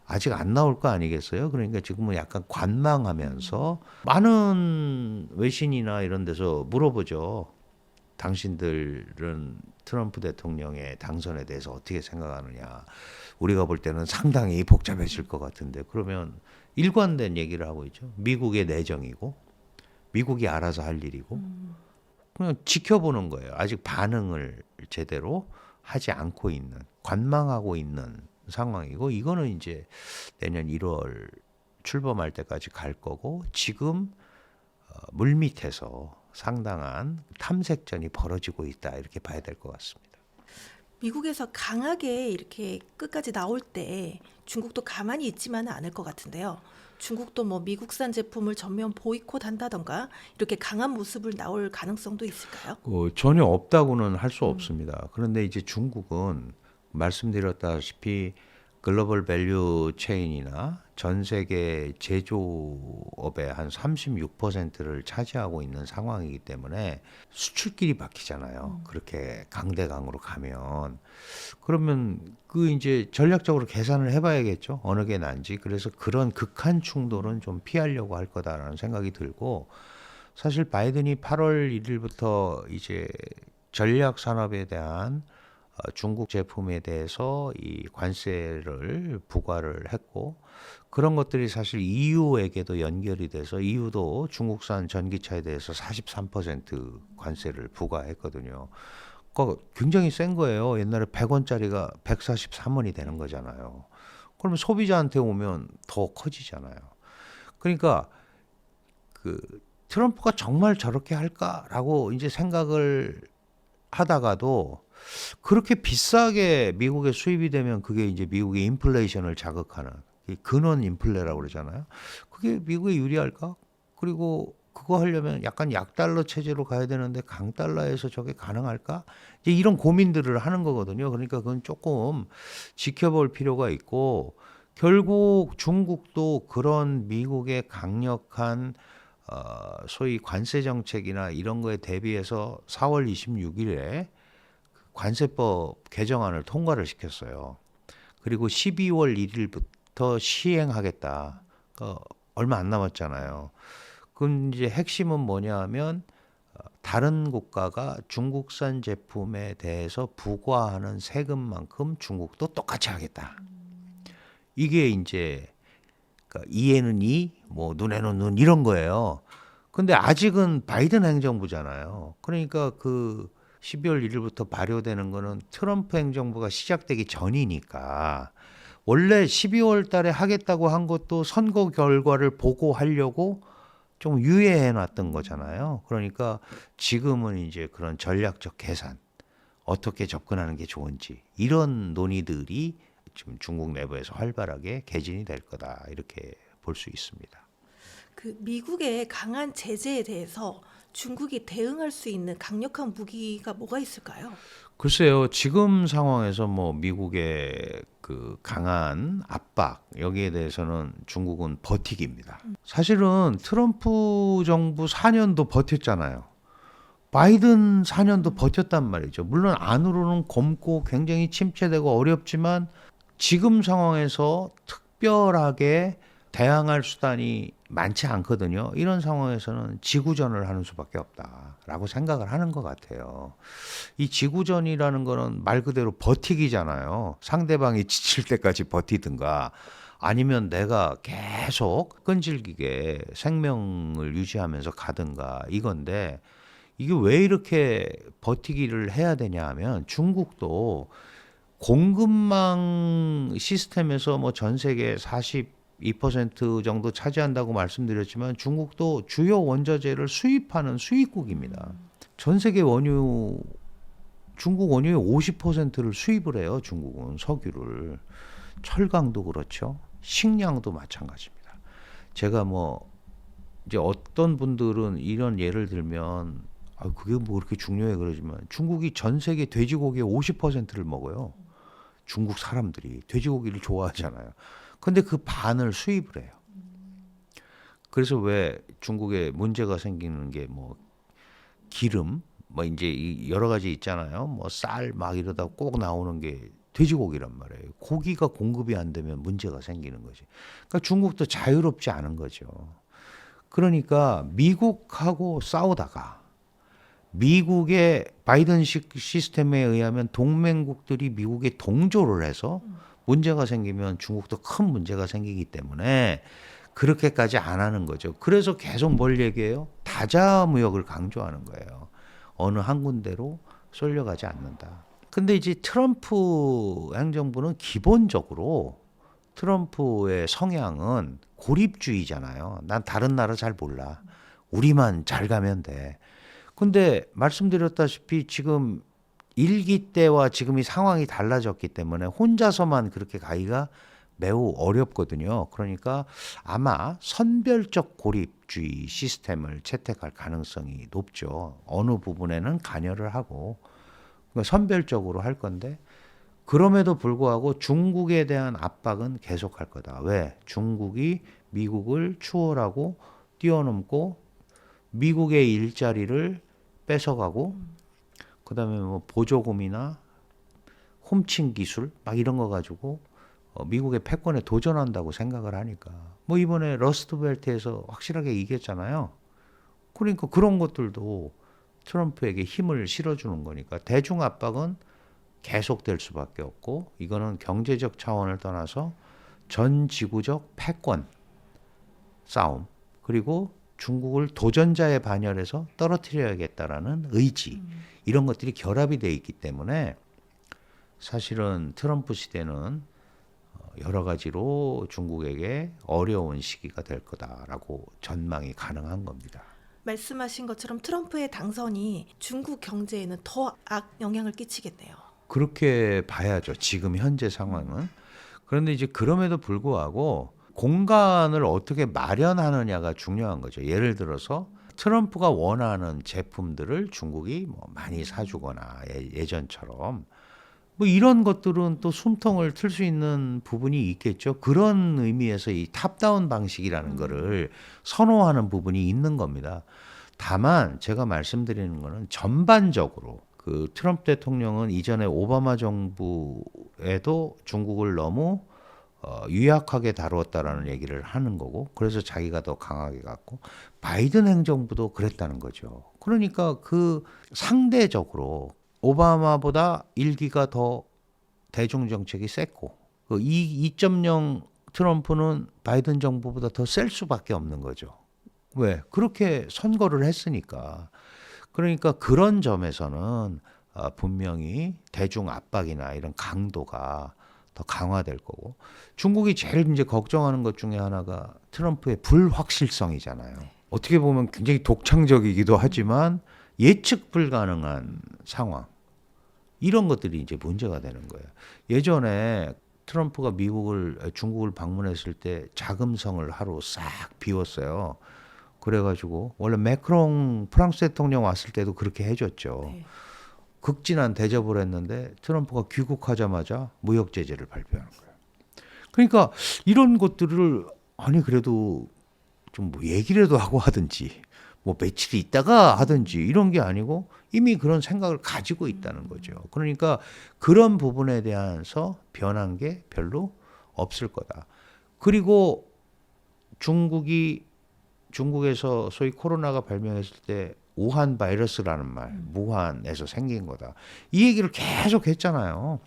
아직 안 나올 거 아니겠어요? 그러니까 지금은 약간 관망하면서 많은 외신이나 이런 데서 물어보죠. 당신들은 트럼프 대통령의 당선에 대해서 어떻게 생각하느냐. 우리가 볼 때는 상당히 복잡해질 것 같은데 그러면 일관된 얘기를 하고 있죠. 미국의 내정이고 미국이 알아서 할 일이고 그냥 지켜보는 거예요. 아직 반응을 제대로 하지 않고 있는 관망하고 있는 상황이고 이거는 이제 내년 1월 출범할 때까지 갈 거고 지금 물밑에서 상당한 탐색전이 벌어지고 있다 이렇게 봐야 될 것 같습니다. 미국에서 강하게 이렇게 끝까지 나올 때 중국도 가만히 있지만은 않을 것 같은데요. 중국도 뭐 미국산 제품을 전면 보이콧한다던가 이렇게 강한 모습을 나올 가능성도 있을까요? 전혀 없다고는 할 수 없습니다. 그런데 이제 중국은 말씀드렸다시피 글로벌 밸류 체인이나 전 세계 제조업의 한 36%를 차지하고 있는 상황이기 때문에 수출길이 막히잖아요. 그렇게 강대강으로 가면. 그러면 그 이제 전략적으로 계산을 해봐야겠죠. 어느 게 난지. 그래서 그런 극한 충돌은 좀 피하려고 할 거다라는 생각이 들고 사실 바이든이 8월 1일부터 이제 전략 산업에 대한 중국 제품에 대해서 이 관세를 부과를 했고 그런 것들이 사실 EU에게도 연결이 돼서 EU도 중국산 전기차에 대해서 43% 관세를 부과했거든요. 그거 굉장히 센 거예요. 옛날에 100원짜리가 143원이 되는 거잖아요. 그러면 소비자한테 오면 더 커지잖아요. 그러니까 그 트럼프가 정말 저렇게 할까라고 이제 생각을 하다가도 그렇게 비싸게 미국에 수입이 되면 그게 이제 미국의 인플레이션을 자극하는 근원 인플레라고 그러잖아요. 그게 미국에 유리할까? 그리고 그거 하려면 약간 약달러 체제로 가야 되는데 강달러에서 저게 가능할까? 이제 이런 고민들을 하는 거거든요. 그러니까 그건 조금 지켜볼 필요가 있고 결국 중국도 그런 미국의 강력한 소위 관세 정책이나 이런 거에 대비해서 4월 26일에 관세법 개정안을 통과를 시켰어요. 그리고 12월 1일부터 시행하겠다. 얼마 안 남았잖아요. 그럼 이제 핵심은 뭐냐 하면 다른 국가가 중국산 제품에 대해서 부과하는 세금만큼 중국도 똑같이 하겠다. 이게 이제 이에는 이, 뭐 눈에는 눈 이런 거예요. 근데 아직은 바이든 행정부잖아요. 그러니까 그 12월 1일부터 발효되는 거는 트럼프 행정부가 시작되기 전이니까 원래 12월 달에 하겠다고 한 것도 선거 결과를 보고 하려고 좀 유예해 놨던 거잖아요. 그러니까 지금은 이제 그런 전략적 계산, 어떻게 접근하는 게 좋은지 이런 논의들이 지금 중국 내부에서 활발하게 개진이 될 거다 이렇게 볼 수 있습니다. 그 미국의 강한 제재에 대해서 중국이 대응할 수 있는 강력한 무기가 뭐가 있을까요? 글쎄요, 지금 상황에서 뭐 미국의 그 강한 압박 여기에 대해서는 중국은 버티기입니다. 사실은 트럼프 정부 4년도 버텼잖아요. 바이든 4년도 버텼단 말이죠. 물론 안으로는 검고 굉장히 침체되고 어렵지만 지금 상황에서 특별하게 대항할 수단이 많지 않거든요. 이런 상황에서는 지구전을 하는 수밖에 없다라고 생각을 하는 것 같아요. 이 지구전이라는 거는 말 그대로 버티기잖아요. 상대방이 지칠 때까지 버티든가 아니면 내가 계속 끈질기게 생명을 유지하면서 가든가 이건데 이게 왜 이렇게 버티기를 해야 되냐 하면 중국도 공급망 시스템에서 뭐 전 세계 42% 정도 차지한다고 말씀드렸지만 중국도 주요 원자재를 수입하는 수입국입니다. 전 세계 원유 중국 원유의 50%를 수입을 해요. 중국은 석유를. 철강도 그렇죠. 식량도 마찬가지입니다. 제가 뭐 이제 어떤 분들은 이런 예를 들면 그게 뭐 그렇게 중요해 그러지만 중국이 전 세계 돼지고기의 50%를 먹어요. 중국 사람들이 돼지고기를 좋아하잖아요. 근데 그 반을 수입을 해요. 그래서 왜 중국에 문제가 생기는 게 뭐 기름 뭐 이제 여러 가지 있잖아요. 뭐 쌀 막 이러다 꼭 나오는 게 돼지고기란 말이에요. 고기가 공급이 안 되면 문제가 생기는 거지. 그러니까 중국도 자유롭지 않은 거죠. 그러니까 미국하고 싸우다가 미국의 바이든 시스템에 의하면 동맹국들이 미국에 동조를 해서 문제가 생기면 중국도 큰 문제가 생기기 때문에 그렇게까지 안 하는 거죠. 그래서 계속 뭘 얘기해요? 다자 무역을 강조하는 거예요. 어느 한 군데로 쏠려가지 않는다. 근데 이제 트럼프 행정부는 기본적으로 트럼프의 성향은 고립주의잖아요. 난 다른 나라 잘 몰라. 우리만 잘 가면 돼. 근데 말씀드렸다시피 지금 일기 때와 지금 이 상황이 달라졌기 때문에 혼자서만 그렇게 가기가 매우 어렵거든요. 그러니까 아마 선별적 고립주의 시스템을 채택할 가능성이 높죠. 어느 부분에는 관여를 하고 그러니까 선별적으로 할 건데 그럼에도 불구하고 중국에 대한 압박은 계속할 거다. 왜? 중국이 미국을 추월하고 뛰어넘고 미국의 일자리를 뺏어가고 그다음에 뭐 보조금이나 홈칭 기술 막 이런 거 가지고 미국의 패권에 도전한다고 생각을 하니까 뭐 이번에 러스트벨트에서 확실하게 이겼잖아요. 그러니까 그런 것들도 트럼프에게 힘을 실어주는 거니까 대중 압박은 계속될 수밖에 없고 이거는 경제적 차원을 떠나서 전 지구적 패권 싸움 그리고 중국을 도전자의 반열에서 떨어뜨려야겠다라는 의지 이런 것들이 결합이 돼 있기 때문에 사실은 트럼프 시대는 여러 가지로 중국에게 어려운 시기가 될 거다라고 전망이 가능한 겁니다. 말씀하신 것처럼 트럼프의 당선이 중국 경제에는 더 악 영향을 끼치겠네요. 그렇게 봐야죠. 지금 현재 상황은. 그런데 이제 그럼에도 불구하고 공간을 어떻게 마련하느냐가 중요한 거죠. 예를 들어서 트럼프가 원하는 제품들을 중국이 뭐 많이 사주거나 예전처럼 뭐 이런 것들은 또 숨통을 틀 수 있는 부분이 있겠죠. 그런 의미에서 이 탑다운 방식이라는 거를 선호하는 부분이 있는 겁니다. 다만 제가 말씀드리는 거는 전반적으로 그 트럼프 대통령은 이전에 오바마 정부에도 중국을 너무 유약하게 다루었다라는 얘기를 하는 거고 그래서 자기가 더 강하게 갔고 바이든 행정부도 그랬다는 거죠. 그러니까 그 상대적으로 오바마보다 일기가 더 대중 정책이 셌고 그 2.0 트럼프는 바이든 정부보다 더 셀 수밖에 없는 거죠. 왜? 그렇게 선거를 했으니까. 그러니까 그런 점에서는 분명히 대중 압박이나 이런 강도가 더 강화될 거고 중국이 제일 이제 걱정하는 것 중에 하나가 트럼프의 불확실성이잖아요. 어떻게 보면 굉장히 독창적이기도 하지만 예측 불가능한 상황 이런 것들이 이제 문제가 되는 거예요. 예전에 트럼프가 중국을 방문했을 때 자금성을 하루 싹 비웠어요. 그래가지고 원래 매크롱 프랑스 대통령 왔을 때도 그렇게 해줬죠. 네. 극진한 대접을 했는데 트럼프가 귀국하자마자 무역 제재를 발표하는 거예요. 그러니까 이런 것들을 아니 그래도 좀 뭐 얘기라도 하고 하든지 뭐 며칠 있다가 하든지 이런 게 아니고 이미 그런 생각을 가지고 있다는 거죠. 그러니까 그런 부분에 대해서 변한 게 별로 없을 거다. 그리고 중국에서 소위 코로나가 발병했을 때 우한 바이러스라는 말, 무한에서 생긴 거다. 이 얘기를 계속 했잖아요.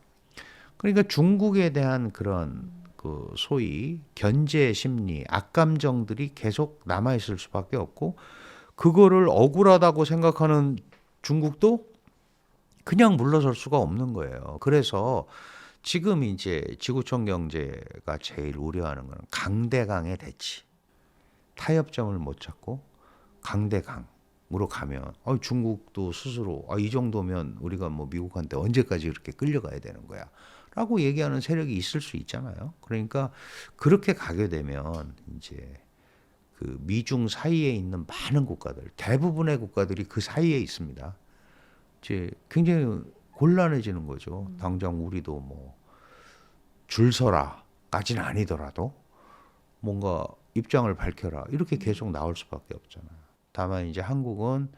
그러니까 중국에 대한 그런 그 소위 견제 심리, 악감정들이 계속 남아 있을 수밖에 없고 그거를 억울하다고 생각하는 중국도 그냥 물러설 수가 없는 거예요. 그래서 지금 이제 지구촌 경제가 제일 우려하는 거는 강대강의 대치. 타협점을 못 찾고 강대강으로 가면 중국도 스스로 이 정도면 우리가 뭐 미국한테 언제까지 이렇게 끌려가야 되는 거야 라고 얘기하는 세력이 있을 수 있잖아요. 그러니까 그렇게 가게 되면 이제 그 미중 사이에 있는 많은 국가들, 대부분의 국가들이 그 사이에 있습니다. 이제 굉장히 곤란해지는 거죠. 당장 우리도 뭐 줄 서라까지는 아니더라도 뭔가 입장을 밝혀라 이렇게 계속 나올 수밖에 없잖아요. 다만 이제 한국은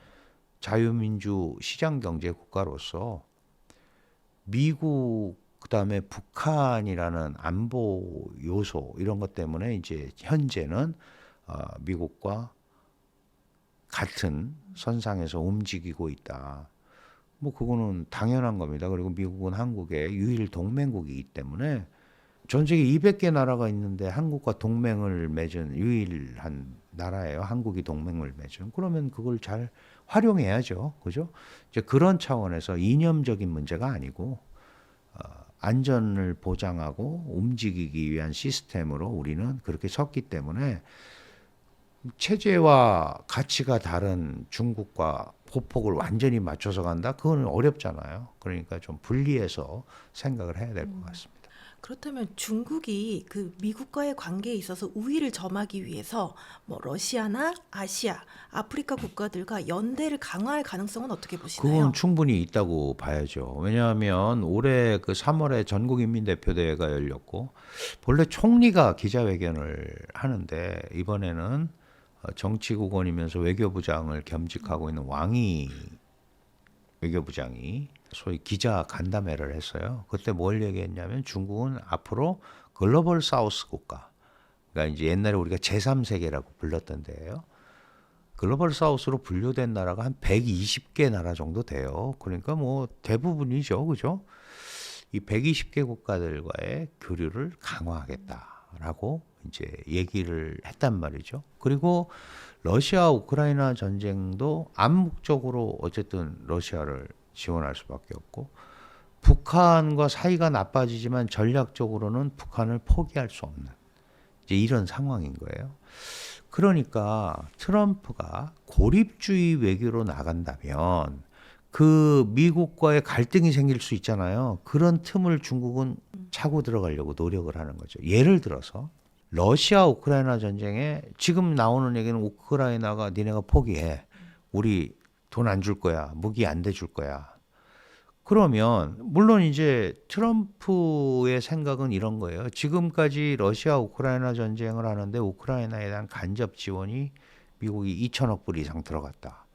자유민주 시장 경제 국가로서 미국 그다음에 북한이라는 안보 요소 이런 것 때문에 이제 현재는 미국과 같은 선상에서 움직이고 있다. 뭐 그거는 당연한 겁니다. 그리고 미국은 한국의 유일 동맹국이기 때문에 전 세계 200개 나라가 있는데 한국과 동맹을 맺은 유일한 나라예요. 한국이 동맹을 맺은. 그러면 그걸 잘 활용해야죠. 그죠? 이제 그런 차원에서 이념적인 문제가 아니고 안전을 보장하고 움직이기 위한 시스템으로 우리는 그렇게 섰기 때문에 체제와 가치가 다른 중국과 보폭을 완전히 맞춰서 간다? 그건 어렵잖아요. 그러니까 좀 분리해서 생각을 해야 될 것 같습니다. 그렇다면 중국이 그 미국과의 관계에 있어서 우위를 점하기 위해서 뭐 러시아나 아시아, 아프리카 국가들과 연대를 강화할 가능성은 어떻게 보시나요? 그건 충분히 있다고 봐야죠. 왜냐하면 올해 그 3월에 전국인민대표대회가 열렸고 본래 총리가 기자회견을 하는데 이번에는 정치국원이면서 외교부장을 겸직하고 있는 왕이 외교부장이 소위 기자 간담회를 했어요. 그때 뭘 얘기했냐면 중국은 앞으로 글로벌 사우스 국가, 그러니까 이제 옛날에 우리가 제3세계라고 불렀던 데예요. 글로벌 사우스로 분류된 나라가 한 120개 나라 정도 돼요. 그러니까 뭐 대부분이죠. 그죠? 이 120개 국가들과의 교류를 강화하겠다라고 이제 얘기를 했단 말이죠. 그리고 러시아 우크라이나 전쟁도 암묵적으로 어쨌든 러시아를 지원할 수밖에 없고 북한과 사이가 나빠지지만 전략적으로는 북한을 포기할 수 없는 이제 이런 상황인 거예요. 그러니까 트럼프가 고립주의 외교로 나간다면 그 미국과의 갈등이 생길 수 있잖아요. 그런 틈을 중국은 차고 들어가려고 노력을 하는 거죠. 예를 들어서 러시아 우크라이나 전쟁에 지금 나오는 얘기는 우크라이나가 니네가 포기해. 우리 돈 안 줄 거야. 무기 안 대줄 거야. 그러면 물론 이제 트럼프의 생각은 이런 거예요. 지금까지 러시아 우크라이나 전쟁을 하는데 우크라이나에 대한 간접 지원이 미국이 2천억 불 이상 들어갔다.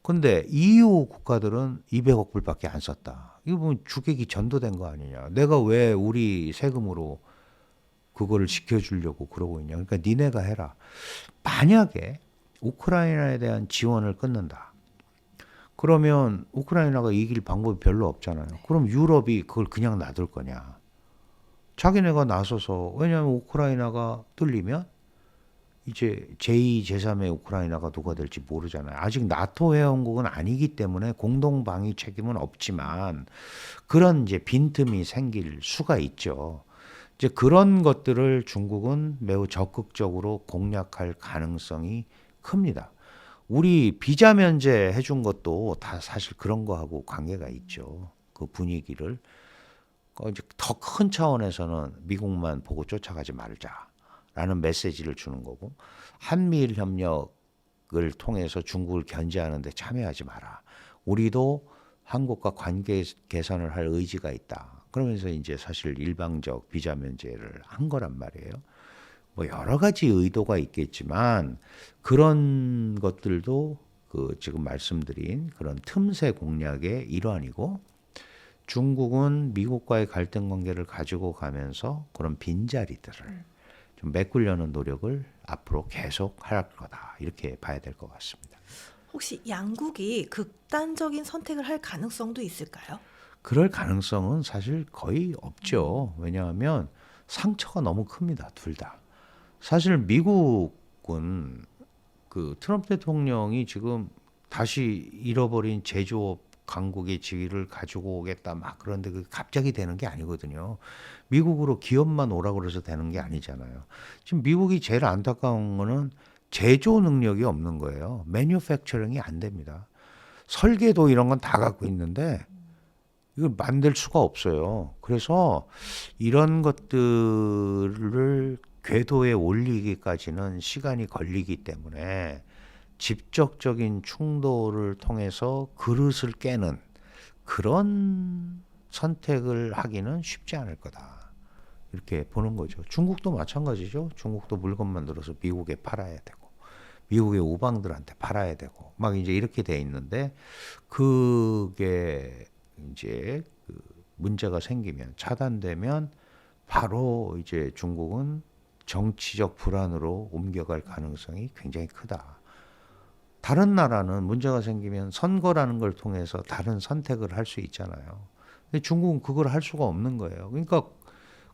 근데 EU 국가들은 200억 불밖에 안 썼다. 이거 보면 주객이 전도된 거 아니냐. 내가 왜 우리 세금으로 그거를 지켜주려고 그러고 있냐. 그러니까 니네가 해라. 만약에 우크라이나에 대한 지원을 끊는다. 그러면 우크라이나가 이길 방법이 별로 없잖아요. 그럼 유럽이 그걸 그냥 놔둘 거냐. 자기네가 나서서 왜냐하면 우크라이나가 뚫리면 이제 제2, 제3의 우크라이나가 누가 될지 모르잖아요. 아직 나토 회원국은 아니기 때문에 공동방위 책임은 없지만 그런 이제 빈틈이 생길 수가 있죠. 이제 그런 것들을 중국은 매우 적극적으로 공략할 가능성이 큽니다. 우리 비자 면제 해준 것도 다 사실 그런 거하고 관계가 있죠. 그 분위기를 이제 더 큰 차원에서는 미국만 보고 쫓아가지 말자라는 메시지를 주는 거고 한미일 협력을 통해서 중국을 견제하는 데 참여하지 마라. 우리도 한국과 관계 개선을 할 의지가 있다. 그러면서 이제 사실 일방적 비자 면제를 한 거란 말이에요. 뭐 여러 가지 의도가 있겠지만 그런 것들도 그 지금 말씀드린 그런 틈새 공략의 일환이고 중국은 미국과의 갈등 관계를 가지고 가면서 그런 빈자리들을 좀 메꾸려는 노력을 앞으로 계속 할 거다. 이렇게 봐야 될 것 같습니다. 혹시 양국이 극단적인 선택을 할 가능성도 있을까요? 그럴 가능성은 사실 거의 없죠. 왜냐하면 상처가 너무 큽니다. 둘 다. 사실 미국은 그 트럼프 대통령이 지금 다시 잃어버린 제조업 강국의 지위를 가지고 오겠다 막 그런데 그 갑자기 되는 게 아니거든요. 미국으로 기업만 오라고 그래서 되는 게 아니잖아요. 지금 미국이 제일 안타까운 거는 제조 능력이 없는 거예요. 매뉴팩처링이 안 됩니다. 설계도 이런 건 다 갖고 있는데 이걸 만들 수가 없어요. 그래서 이런 것들을 궤도에 올리기까지는 시간이 걸리기 때문에 직접적인 충돌을 통해서 그릇을 깨는 그런 선택을 하기는 쉽지 않을 거다. 이렇게 보는 거죠. 중국도 마찬가지죠. 중국도 물건 만들어서 미국에 팔아야 되고 미국의 우방들한테 팔아야 되고 막 이제 이렇게 돼 있는데 그게 이제 그 문제가 생기면 차단되면 바로 이제 중국은 정치적 불안으로 옮겨갈 가능성이 굉장히 크다. 다른 나라는 문제가 생기면 선거라는 걸 통해서 다른 선택을 할 수 있잖아요. 근데 중국은 그걸 할 수가 없는 거예요. 그러니까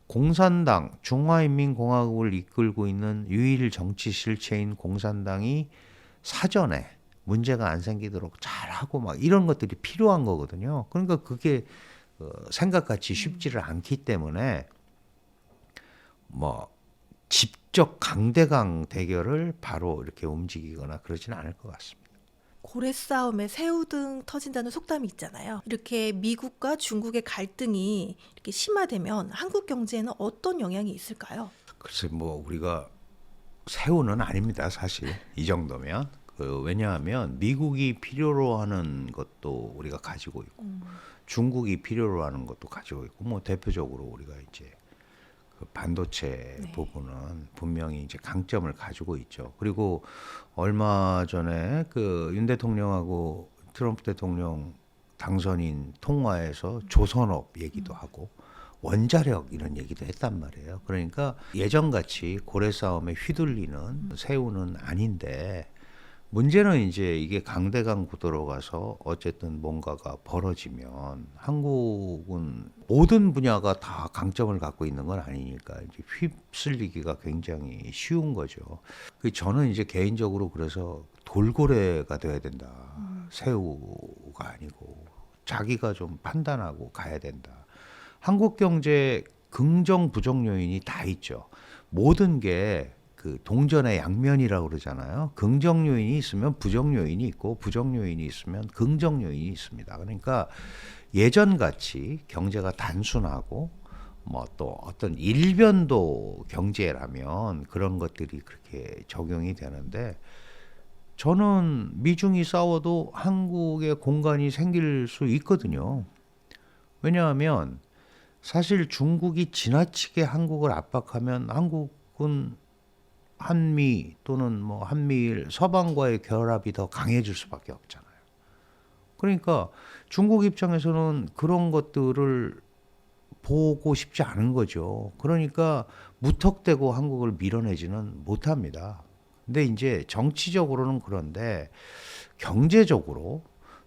공산당, 중화인민공화국을 이끌고 있는 유일 정치 실체인 공산당이 사전에 문제가 안 생기도록 잘하고 막 이런 것들이 필요한 거거든요. 그러니까 그게 생각같이 쉽지를 않기 때문에 뭐 직접 강대강 대결을 바로 이렇게 움직이거나 그러지는 않을 것 같습니다. 고래 싸움에 새우등 터진다는 속담이 있잖아요. 이렇게 미국과 중국의 갈등이 이렇게 심화되면 한국 경제에는 어떤 영향이 있을까요? 글쎄 뭐 우리가 새우는 아닙니다. 사실 이 정도면 왜냐하면 미국이 필요로 하는 것도 우리가 가지고 있고 중국이 필요로 하는 것도 가지고 있고 뭐 대표적으로 우리가 이제 그 반도체 네. 부분은 분명히 이제 강점을 가지고 있죠. 그리고 얼마 전에 그 윤 대통령하고 트럼프 대통령 당선인 통화에서 조선업 얘기도 하고 원자력 이런 얘기도 했단 말이에요. 그러니까 예전같이 고래 싸움에 휘둘리는 새우는 아닌데 문제는 이제 이게 강대강 구도로 가서 어쨌든 뭔가가 벌어지면 한국은 모든 분야가 다 강점을 갖고 있는 건 아니니까 이제 휩쓸리기가 굉장히 쉬운 거죠. 저는 이제 개인적으로 그래서 돌고래가 돼야 된다. 새우가 아니고 자기가 좀 판단하고 가야 된다. 한국 경제 긍정 부정 요인이 다 있죠. 모든 게 그 동전의 양면이라고 그러잖아요. 긍정 요인이 있으면 부정 요인이 있고 부정 요인이 있으면 긍정 요인이 있습니다. 그러니까 예전 같이 경제가 단순하고 뭐 또 어떤 일변도 경제라면 그런 것들이 그렇게 적용이 되는데 저는 미중이 싸워도 한국의 공간이 생길 수 있거든요. 왜냐하면 사실 중국이 지나치게 한국을 압박하면 한국은 한미 또는 뭐 한미일 서방과의 결합이 더 강해질 수밖에 없잖아요. 그러니까 중국 입장에서는 그런 것들을 보고 싶지 않은 거죠. 그러니까 무턱대고 한국을 밀어내지는 못합니다. 근데 이제 정치적으로는 그런데 경제적으로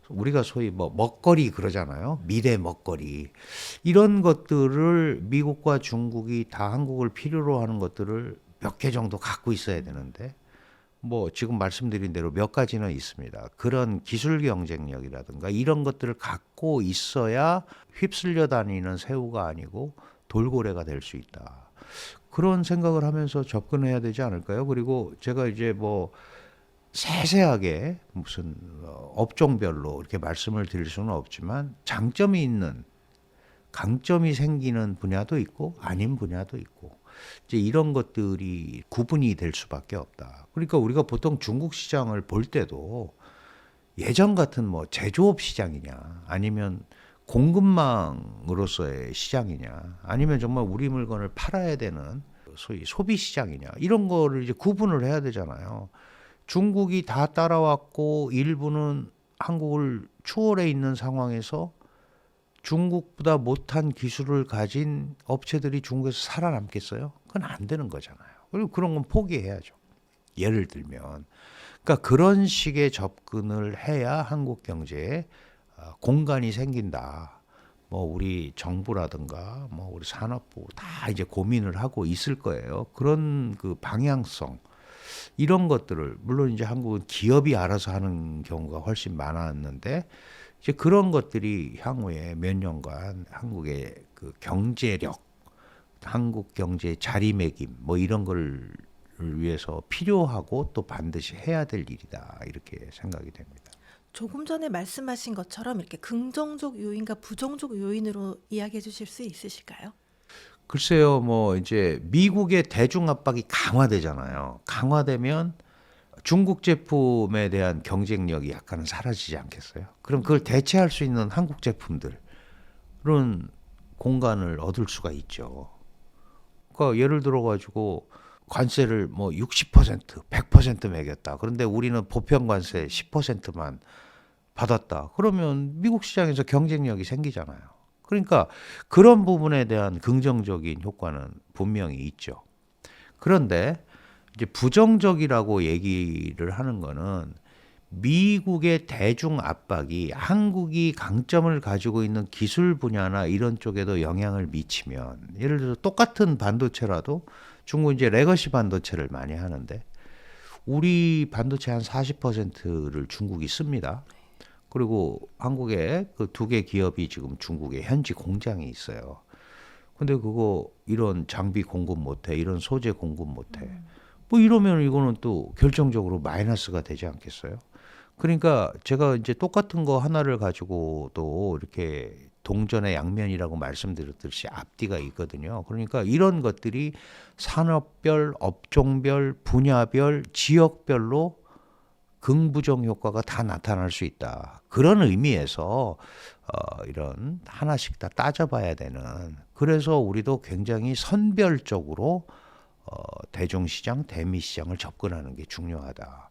우리가 소위 뭐 먹거리 그러잖아요. 미래 먹거리. 이런 것들을 미국과 중국이 다 한국을 필요로 하는 것들을 몇 개 정도 갖고 있어야 되는데 뭐 지금 말씀드린 대로 몇 가지는 있습니다. 그런 기술 경쟁력이라든가 이런 것들을 갖고 있어야 휩쓸려 다니는 새우가 아니고 돌고래가 될 수 있다. 그런 생각을 하면서 접근해야 되지 않을까요? 그리고 제가 이제 뭐 세세하게 무슨 업종별로 이렇게 말씀을 드릴 수는 없지만 장점이 있는 강점이 생기는 분야도 있고 아닌 분야도 있고 이제 이런 것들이 구분이 될 수밖에 없다. 그러니까 우리가 보통 중국 시장을 볼 때도 예전 같은 뭐 제조업 시장이냐 아니면 공급망으로서의 시장이냐 아니면 정말 우리 물건을 팔아야 되는 소위 소비 시장이냐 이런 거를 이제 구분을 해야 되잖아요. 중국이 다 따라왔고 일부는 한국을 추월해 있는 상황에서 중국보다 못한 기술을 가진 업체들이 중국에서 살아남겠어요? 그건 안 되는 거잖아요. 그리고 그런 건 포기해야죠. 예를 들면 그러니까 그런 식의 접근을 해야 한국 경제에 공간이 생긴다. 뭐 우리 정부라든가 뭐 우리 산업부 다 이제 고민을 하고 있을 거예요. 그런 그 방향성 이런 것들을 물론 이제 한국은 기업이 알아서 하는 경우가 훨씬 많았는데 이제 그런 것들이 향후에 몇 년간 한국의 그 경제력, 한국 경제의 자리매김 뭐 이런 거를 위해서 필요하고 또 반드시 해야 될 일이다 이렇게 생각이 됩니다. 조금 전에 말씀하신 것처럼 이렇게 긍정적 요인과 부정적 요인으로 이야기해 주실 수 있으실까요? 글쎄요, 뭐 이제 미국의 대중 압박이 강화되잖아요. 강화되면 중국 제품에 대한 경쟁력이 약간은 사라지지 않겠어요? 그럼 그걸 대체할 수 있는 한국 제품들은 공간을 얻을 수가 있죠. 그러니까 예를 들어 가지고 관세를 뭐 60%, 100% 매겼다. 그런데 우리는 보편 관세 10%만 받았다. 그러면 미국 시장에서 경쟁력이 생기잖아요. 그러니까 그런 부분에 대한 긍정적인 효과는 분명히 있죠. 그런데 이제 부정적이라고 얘기를 하는 거는 미국의 대중 압박이 한국이 강점을 가지고 있는 기술 분야나 이런 쪽에도 영향을 미치면 예를 들어서 똑같은 반도체라도 중국 이제 레거시 반도체를 많이 하는데 우리 반도체 한 40%를 중국이 씁니다. 그리고 한국에 그 두 개 기업이 지금 중국에 현지 공장이 있어요. 근데 그거 이런 장비 공급 못해, 이런 소재 공급 못해. 뭐 이러면 이거는 또 결정적으로 마이너스가 되지 않겠어요? 그러니까 제가 이제 똑같은 거 하나를 가지고도 이렇게 동전의 양면이라고 말씀드렸듯이 앞뒤가 있거든요. 그러니까 이런 것들이 산업별, 업종별, 분야별, 지역별로 긍부정 효과가 다 나타날 수 있다. 그런 의미에서 이런 하나씩 다 따져봐야 되는. 그래서 우리도 굉장히 선별적으로 대중시장, 대미시장을 접근하는 게 중요하다.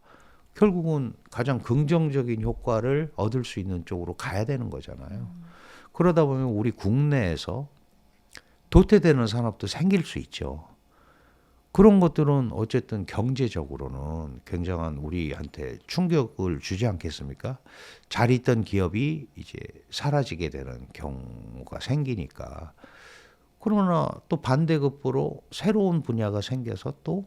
결국은 가장 긍정적인 효과를 얻을 수 있는 쪽으로 가야 되는 거잖아요. 그러다 보면 우리 국내에서 도태되는 산업도 생길 수 있죠. 그런 것들은 어쨌든 경제적으로는 굉장한 우리한테 충격을 주지 않겠습니까? 잘 있던 기업이 이제 사라지게 되는 경우가 생기니까. 그러나 또 반대급부로 새로운 분야가 생겨서 또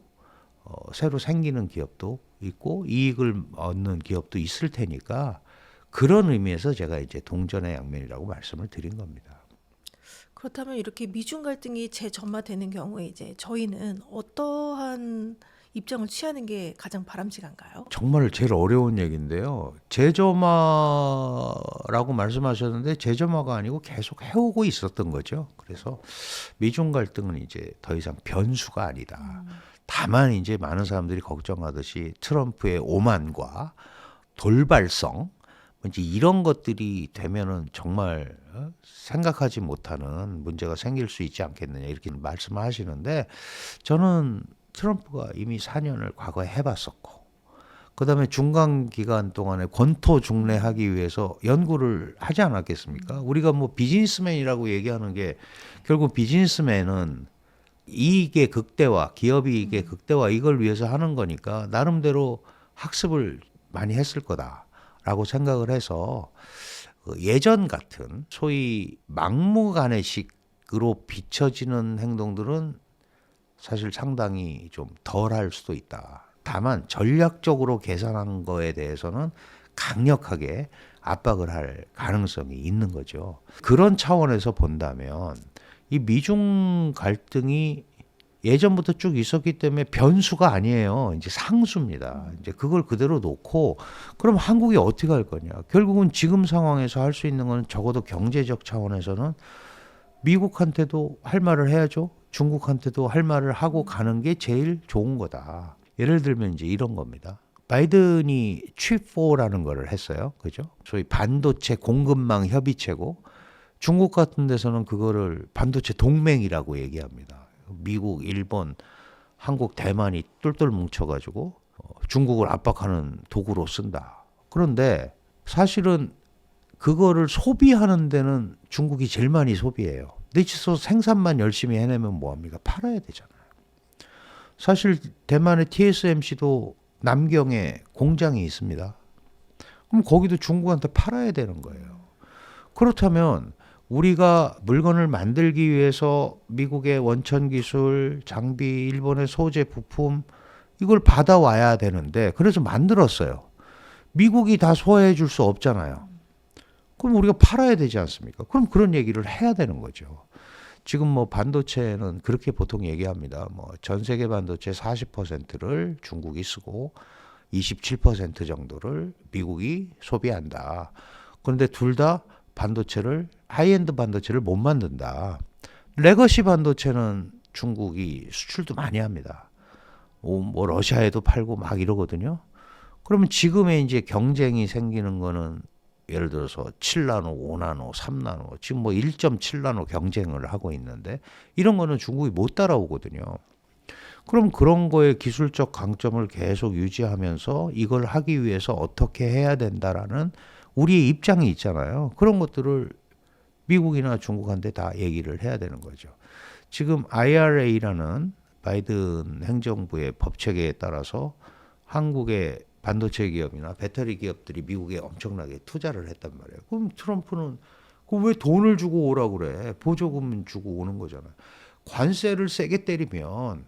새로 생기는 기업도 있고 이익을 얻는 기업도 있을 테니까 그런 의미에서 제가 이제 동전의 양면이라고 말씀을 드린 겁니다. 그렇다면 이렇게 미중 갈등이 재점화되는 경우에 이제 저희는 어떠한 입장을 취하는 게 가장 바람직한가요? 정말 제일 어려운 얘기인데요. 재점화라고 말씀하셨는데 재점화가 아니고 계속 해오고 있었던 거죠. 그래서 미중 갈등은 이제 더 이상 변수가 아니다. 다만 이제 많은 사람들이 걱정하듯이 트럼프의 오만과 돌발성 이제 이런 것들이 되면은 정말 생각하지 못하는 문제가 생길 수 있지 않겠느냐 이렇게 말씀하시는데 저는 트럼프가 이미 4년을 과거에 해봤었고 그다음에 중간 기간 동안에 권토 중래하기 위해서 연구를 하지 않았겠습니까? 우리가 뭐 비즈니스맨이라고 얘기하는 게 결국 비즈니스맨은 이익의 극대화, 기업 이익의 극대화 이걸 위해서 하는 거니까 나름대로 학습을 많이 했을 거다라고 생각을 해서 예전 같은 소위 막무가내식으로 비춰지는 행동들은 사실 상당히 좀 덜할 수도 있다. 다만 전략적으로 계산한 거에 대해서는 강력하게 압박을 할 가능성이 있는 거죠. 그런 차원에서 본다면 이 미중 갈등이 예전부터 쭉 있었기 때문에 변수가 아니에요. 이제 상수입니다. 이제 그걸 그대로 놓고 그럼 한국이 어떻게 할 거냐. 결국은 지금 상황에서 할 수 있는 건 적어도 경제적 차원에서는 미국한테도 할 말을 해야죠. 중국한테도 할 말을 하고 가는 게 제일 좋은 거다. 예를 들면 이제 이런 겁니다. 바이든이 칩4라는 거를 했어요. 그죠? 소위 반도체 공급망 협의체고 중국 같은 데서는 그거를 반도체 동맹이라고 얘기합니다. 미국, 일본, 한국, 대만이 똘똘 뭉쳐가지고 중국을 압박하는 도구로 쓴다. 그런데 사실은 그거를 소비하는 데는 중국이 제일 많이 소비해요. 내치서 생산만 열심히 해내면 뭐합니까? 팔아야 되잖아요. 사실 대만의 TSMC도 남경에 공장이 있습니다. 그럼 거기도 중국한테 팔아야 되는 거예요. 그렇다면 우리가 물건을 만들기 위해서 미국의 원천 기술, 장비, 일본의 소재, 부품 이걸 받아와야 되는데 그래서 만들었어요. 미국이 다 소화해 줄 수 없잖아요. 그럼 우리가 팔아야 되지 않습니까? 그럼 그런 얘기를 해야 되는 거죠. 지금 뭐 반도체는 그렇게 보통 얘기합니다. 뭐 전 세계 반도체 40%를 중국이 쓰고 27% 정도를 미국이 소비한다. 그런데 둘 다 반도체를 하이엔드 반도체를 못 만든다. 레거시 반도체는 중국이 수출도 많이 합니다. 뭐 러시아에도 팔고 막 이러거든요. 그러면 지금의 이제 경쟁이 생기는 거는 예를 들어서 7나노, 5나노, 3나노, 지금 뭐 1.7나노 경쟁을 하고 있는데 이런 거는 중국이 못 따라오거든요. 그럼 그런 거에 기술적 강점을 계속 유지하면서 이걸 하기 위해서 어떻게 해야 된다라는 우리의 입장이 있잖아요. 그런 것들을 미국이나 중국한테 다 얘기를 해야 되는 거죠. 지금 IRA라는 바이든 행정부의 법체계에 따라서 한국의 반도체 기업이나 배터리 기업들이 미국에 엄청나게 투자를 했단 말이에요. 그럼 트럼프는 왜 돈을 주고 오라고 그래? 보조금 주고 오는 거잖아요. 관세를 세게 때리면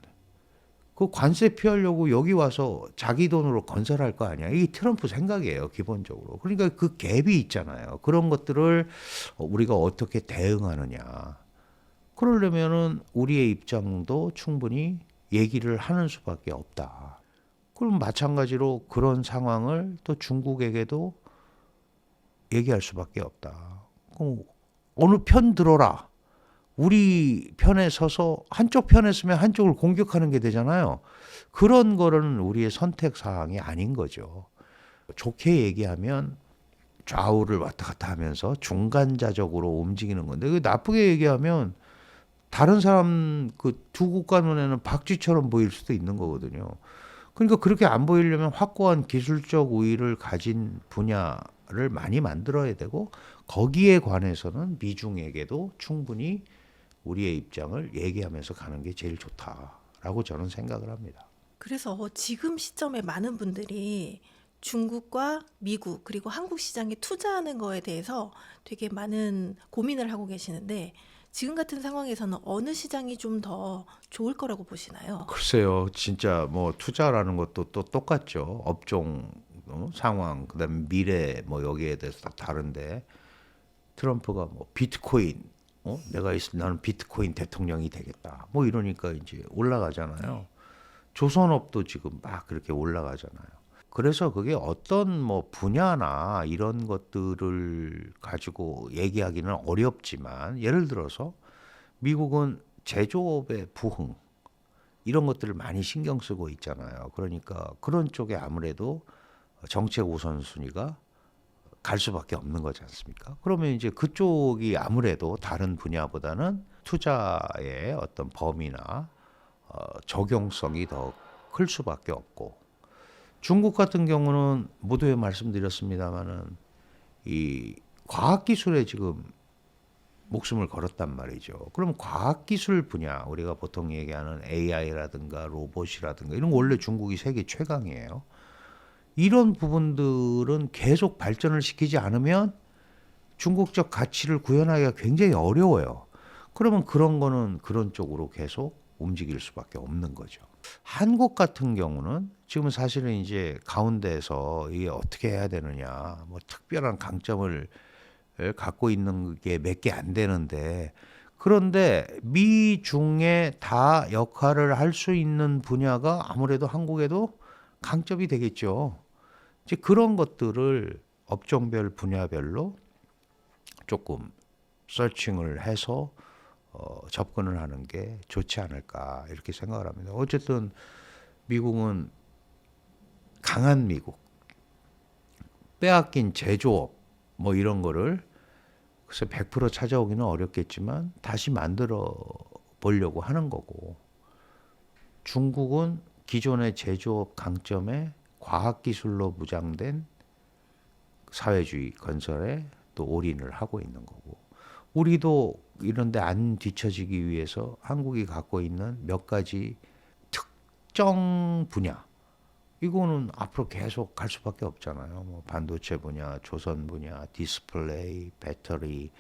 그 관세 피하려고 여기 와서 자기 돈으로 건설할 거 아니야. 이게 트럼프 생각이에요, 기본적으로. 그러니까 그 갭이 있잖아요. 그런 것들을 우리가 어떻게 대응하느냐. 그러려면은 우리의 입장도 충분히 얘기를 하는 수밖에 없다. 그럼 마찬가지로 그런 상황을 또 중국에게도 얘기할 수밖에 없다. 그럼 어느 편 들어라. 우리 편에 서서 한쪽 편에 서면 한쪽을 공격하는 게 되잖아요. 그런 거는 우리의 선택 사항이 아닌 거죠. 좋게 얘기하면 좌우를 왔다 갔다 하면서 중간자적으로 움직이는 건데 그 나쁘게 얘기하면 다른 사람 그 두 국가 눈에는 박쥐처럼 보일 수도 있는 거거든요. 그러니까 그렇게 안 보이려면 확고한 기술적 우위를 가진 분야를 많이 만들어야 되고 거기에 관해서는 미중에게도 충분히 우리의 입장을 얘기하면서 가는 게 제일 좋다라고 저는 생각을 합니다. 그래서 지금 시점에 많은 분들이 중국과 미국 그리고 한국 시장에 투자하는 거에 대해서 되게 많은 고민을 하고 계시는데 지금 같은 상황에서는 어느 시장이 좀 더 좋을 거라고 보시나요? 글쎄요, 진짜 뭐 투자라는 것도 또 똑같죠. 업종 상황, 그다음에 미래 뭐 여기에 대해서 다 다른데 트럼프가 뭐 비트코인, 내가 있으면 나는 비트코인 대통령이 되겠다. 뭐 이러니까 이제 올라가잖아요. 조선업도 지금 막 그렇게 올라가잖아요. 그래서 그게 어떤 뭐 분야나 이런 것들을 가지고 얘기하기는 어렵지만 예를 들어서 미국은 제조업의 부흥 이런 것들을 많이 신경 쓰고 있잖아요. 그러니까 그런 쪽에 아무래도 정책 우선순위가 갈 수밖에 없는 거지 않습니까? 그러면 이제 그쪽이 아무래도 다른 분야보다는 투자의 어떤 범위나 적용성이 더 클 수밖에 없고 중국 같은 경우는 모두에 말씀드렸습니다마는 이 과학기술에 지금 목숨을 걸었단 말이죠. 그럼 과학기술 분야 우리가 보통 얘기하는 AI라든가 로봇이라든가 이런 거 원래 중국이 세계 최강이에요. 이런 부분들은 계속 발전을 시키지 않으면 중국적 가치를 구현하기가 굉장히 어려워요. 그러면 그런 거는 그런 쪽으로 계속 움직일 수밖에 없는 거죠. 한국 같은 경우는 지금 사실은 이제 가운데에서 이게 어떻게 해야 되느냐, 뭐 특별한 강점을 갖고 있는 게 몇 개 안 되는데 그런데 미중에 다 역할을 할 수 있는 분야가 아무래도 한국에도 강점이 되겠죠. 이제 그런 것들을 업종별 분야별로 조금 서칭을 해서 접근을 하는 게 좋지 않을까 이렇게 생각을 합니다. 어쨌든 미국은 강한 미국, 빼앗긴 제조업 뭐 이런 거를 글쎄 100% 찾아오기는 어렵겠지만 다시 만들어 보려고 하는 거고, 중국은 기존의 제조업 강점에 과학기술로 무장된 사회주의 건설에 또 올인을 하고 있는 거고, 우리도 이런데 안 뒤처지기 위해서 한국이 갖고 있는 몇 가지 특정 분야, 이거는 앞으로 계속 갈 수밖에 없잖아요. 뭐 반도체 분야, 조선 분야, 디스플레이, 배터리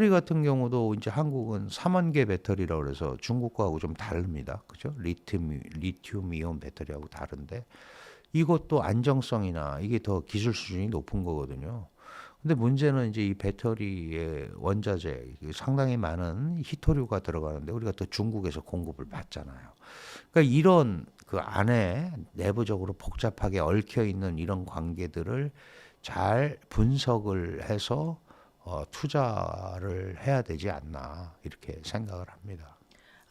같은 경우도 이제 한국은 3만 개 배터리라고 그래서 중국하고 좀 다릅니다. 그죠? 리튬 이온 배터리하고 다른데 이것도 안정성이나 이게 더 기술 수준이 높은 거거든요. 근데 문제는 이제 이 배터리의 원자재 상당히 많은 희토류가 들어가는데 우리가 또 중국에서 공급을 받잖아요. 그러니까 이런 그 안에 내부적으로 복잡하게 얽혀 있는 이런 관계들을 잘 분석을 해서 투자를 해야 되지 않나 이렇게 생각을 합니다.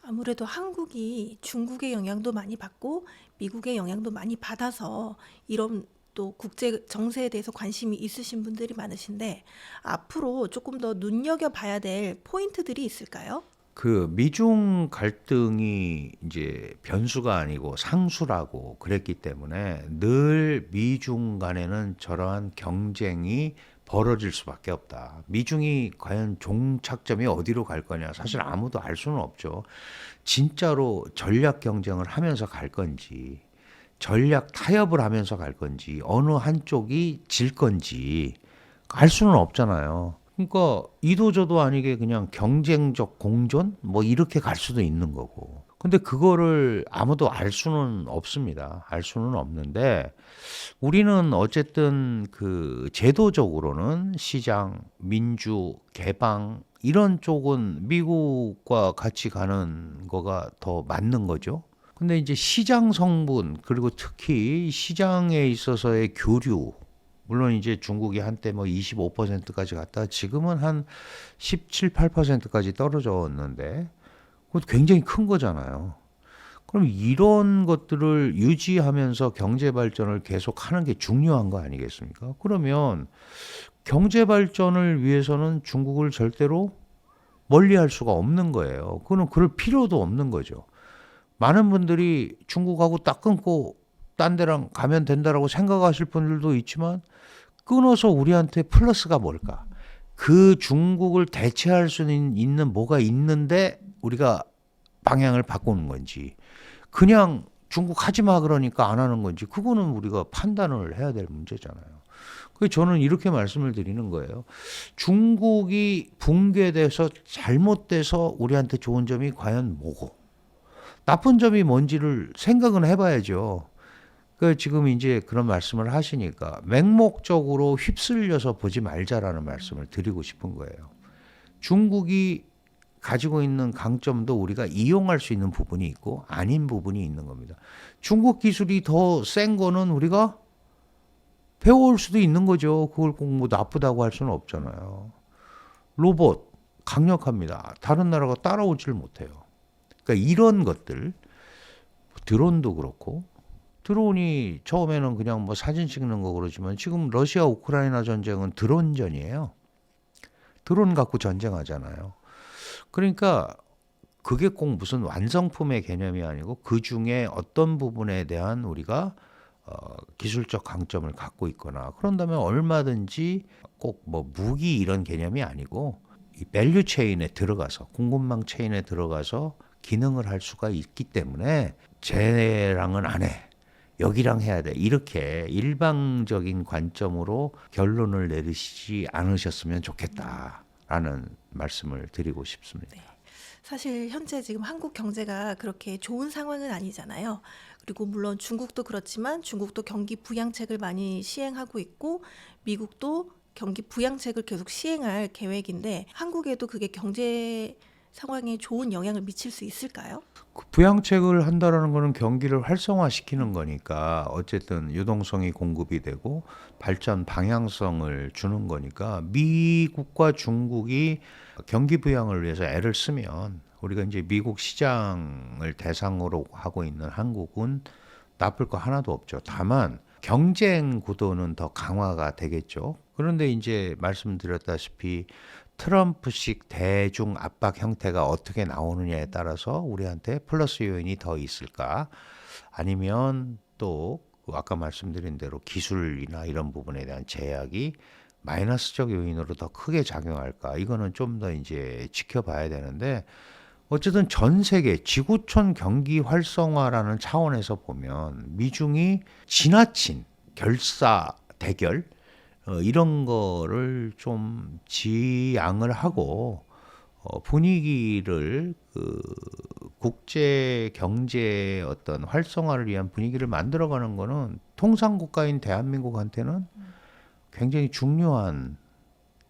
아무래도 한국이 중국의 영향도 많이 받고 미국의 영향도 많이 받아서 이런 또 국제 정세에 대해서 관심이 있으신 분들이 많으신데 앞으로 조금 더 눈여겨봐야 될 포인트들이 있을까요? 그 미중 갈등이 이제 변수가 아니고 상수라고 그랬기 때문에 늘 미중 간에는 저러한 경쟁이 벌어질 수밖에 없다. 미중이 과연 종착점이 어디로 갈 거냐 사실 아무도 알 수는 없죠. 진짜로 전략 경쟁을 하면서 갈 건지 전략 타협을 하면서 갈 건지 어느 한쪽이 질 건지 알 수는 없잖아요. 그러니까 이도저도 아니게 그냥 경쟁적 공존 뭐 이렇게 갈 수도 있는 거고. 근데 그거를 아무도 알 수는 없습니다. 알 수는 없는데 우리는 어쨌든 그 제도적으로는 시장, 민주, 개방 이런 쪽은 미국과 같이 가는 거가 더 맞는 거죠. 근데 이제 시장 성분 그리고 특히 시장에 있어서의 교류 물론 이제 중국이 한때 뭐 25%까지 갔다 지금은 한 17, 8%까지 떨어졌는데 그것도 굉장히 큰 거잖아요. 그럼 이런 것들을 유지하면서 경제 발전을 계속 하는 게 중요한 거 아니겠습니까? 그러면 경제 발전을 위해서는 중국을 절대로 멀리 할 수가 없는 거예요. 그거는 그럴 필요도 없는 거죠. 많은 분들이 중국하고 딱 끊고 딴 데랑 가면 된다라고 생각하실 분들도 있지만 끊어서 우리한테 플러스가 뭘까? 그 중국을 대체할 수 있는 뭐가 있는데 우리가 방향을 바꾸는 건지 그냥 중국 하지 마 그러니까 안 하는 건지 그거는 우리가 판단을 해야 될 문제잖아요. 그래서 저는 이렇게 말씀을 드리는 거예요. 중국이 붕괴돼서 잘못돼서 우리한테 좋은 점이 과연 뭐고 나쁜 점이 뭔지를 생각은 해봐야죠. 그 지금 이제 그런 말씀을 하시니까 맹목적으로 휩쓸려서 보지 말자라는 말씀을 드리고 싶은 거예요. 중국이 가지고 있는 강점도 우리가 이용할 수 있는 부분이 있고 아닌 부분이 있는 겁니다. 중국 기술이 더 센 거는 우리가 배워올 수도 있는 거죠. 그걸 꼭 뭐 나쁘다고 할 수는 없잖아요. 로봇 강력합니다. 다른 나라가 따라오질 못해요. 그러니까 이런 것들 드론도 그렇고 드론이 처음에는 그냥 뭐 사진 찍는 거 그러지만 지금 러시아 우크라이나 전쟁은 드론전이에요. 드론 갖고 전쟁하잖아요. 그러니까 그게 꼭 무슨 완성품의 개념이 아니고 그 중에 어떤 부분에 대한 우리가 기술적 강점을 갖고 있거나 그런다면 얼마든지 꼭 뭐 무기 이런 개념이 아니고 이 밸류 체인에 들어가서 공급망 체인에 들어가서 기능을 할 수가 있기 때문에 쟤랑은 안 해. 여기랑 해야 돼. 이렇게 일방적인 관점으로 결론을 내리시지 않으셨으면 좋겠다라는 말씀을 드리고 싶습니다. 사실 현재 지금 한국 경제가 그렇게 좋은 상황은 아니잖아요. 그리고 물론 중국도 그렇지만 중국도 경기 부양책을 많이 시행하고 있고 미국도 경기 부양책을 계속 시행할 계획인데 한국에도 그게 경제 상황에 좋은 영향을 미칠 수 있을까요? 그 부양책을 한다라는 거는 경기를 활성화시키는 거니까 어쨌든 유동성이 공급이 되고 발전 방향성을 주는 거니까 미국과 중국이 경기 부양을 위해서 애를 쓰면 우리가 이제 미국 시장을 대상으로 하고 있는 한국은 나쁠 거 하나도 없죠. 다만 경쟁 구도는 더 강화가 되겠죠. 그런데 이제 말씀드렸다시피 트럼프식 대중 압박 형태가 어떻게 나오느냐에 따라서 우리한테 플러스 요인이 더 있을까? 아니면 또 아까 말씀드린 대로 기술이나 이런 부분에 대한 제약이 마이너스적 요인으로 더 크게 작용할까? 이거는 좀 더 이제 지켜봐야 되는데 어쨌든 전 세계 지구촌 경기 활성화라는 차원에서 보면 미중이 지나친 결사 대결 이런 거를 좀 지양을 하고 분위기를 국제 경제 어떤 활성화를 위한 분위기를 만들어가는 거는 통상 국가인 대한민국한테는 굉장히 중요한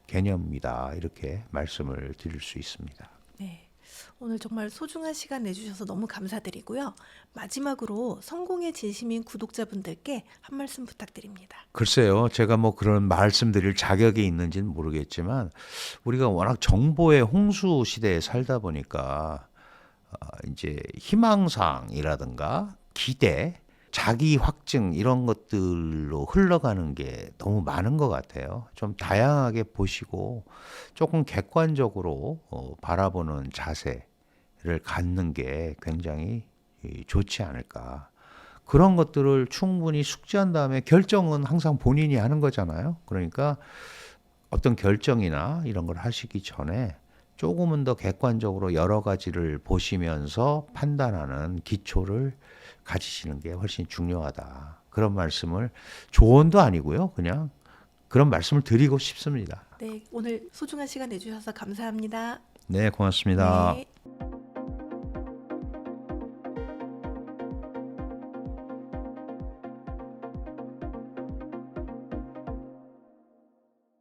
개념이다 이렇게 말씀을 드릴 수 있습니다. 네. 오늘 정말 소중한 시간 내주셔서 너무 감사드리고요. 마지막으로 성공의 진심인 구독자분들께 한 말씀 부탁드립니다. 글쎄요, 제가 뭐 그런 말씀드릴 자격이 있는지는 모르겠지만 우리가 워낙 정보의 홍수 시대에 살다 보니까 이제 희망사항이라든가 기대, 자기 확증 이런 것들로 흘러가는 게 너무 많은 것 같아요. 좀 다양하게 보시고 조금 객관적으로 바라보는 자세를 갖는 게 굉장히 좋지 않을까. 그런 것들을 충분히 숙지한 다음에 결정은 항상 본인이 하는 거잖아요. 그러니까 어떤 결정이나 이런 걸 하시기 전에 조금은 더 객관적으로 여러 가지를 보시면서 판단하는 기초를 가지시는 게 훨씬 중요하다. 그런 말씀을 조언도 아니고요. 그냥 그런 말씀을 드리고 싶습니다. 네, 오늘 소중한 시간 내주셔서 감사합니다. 네, 고맙습니다. 네.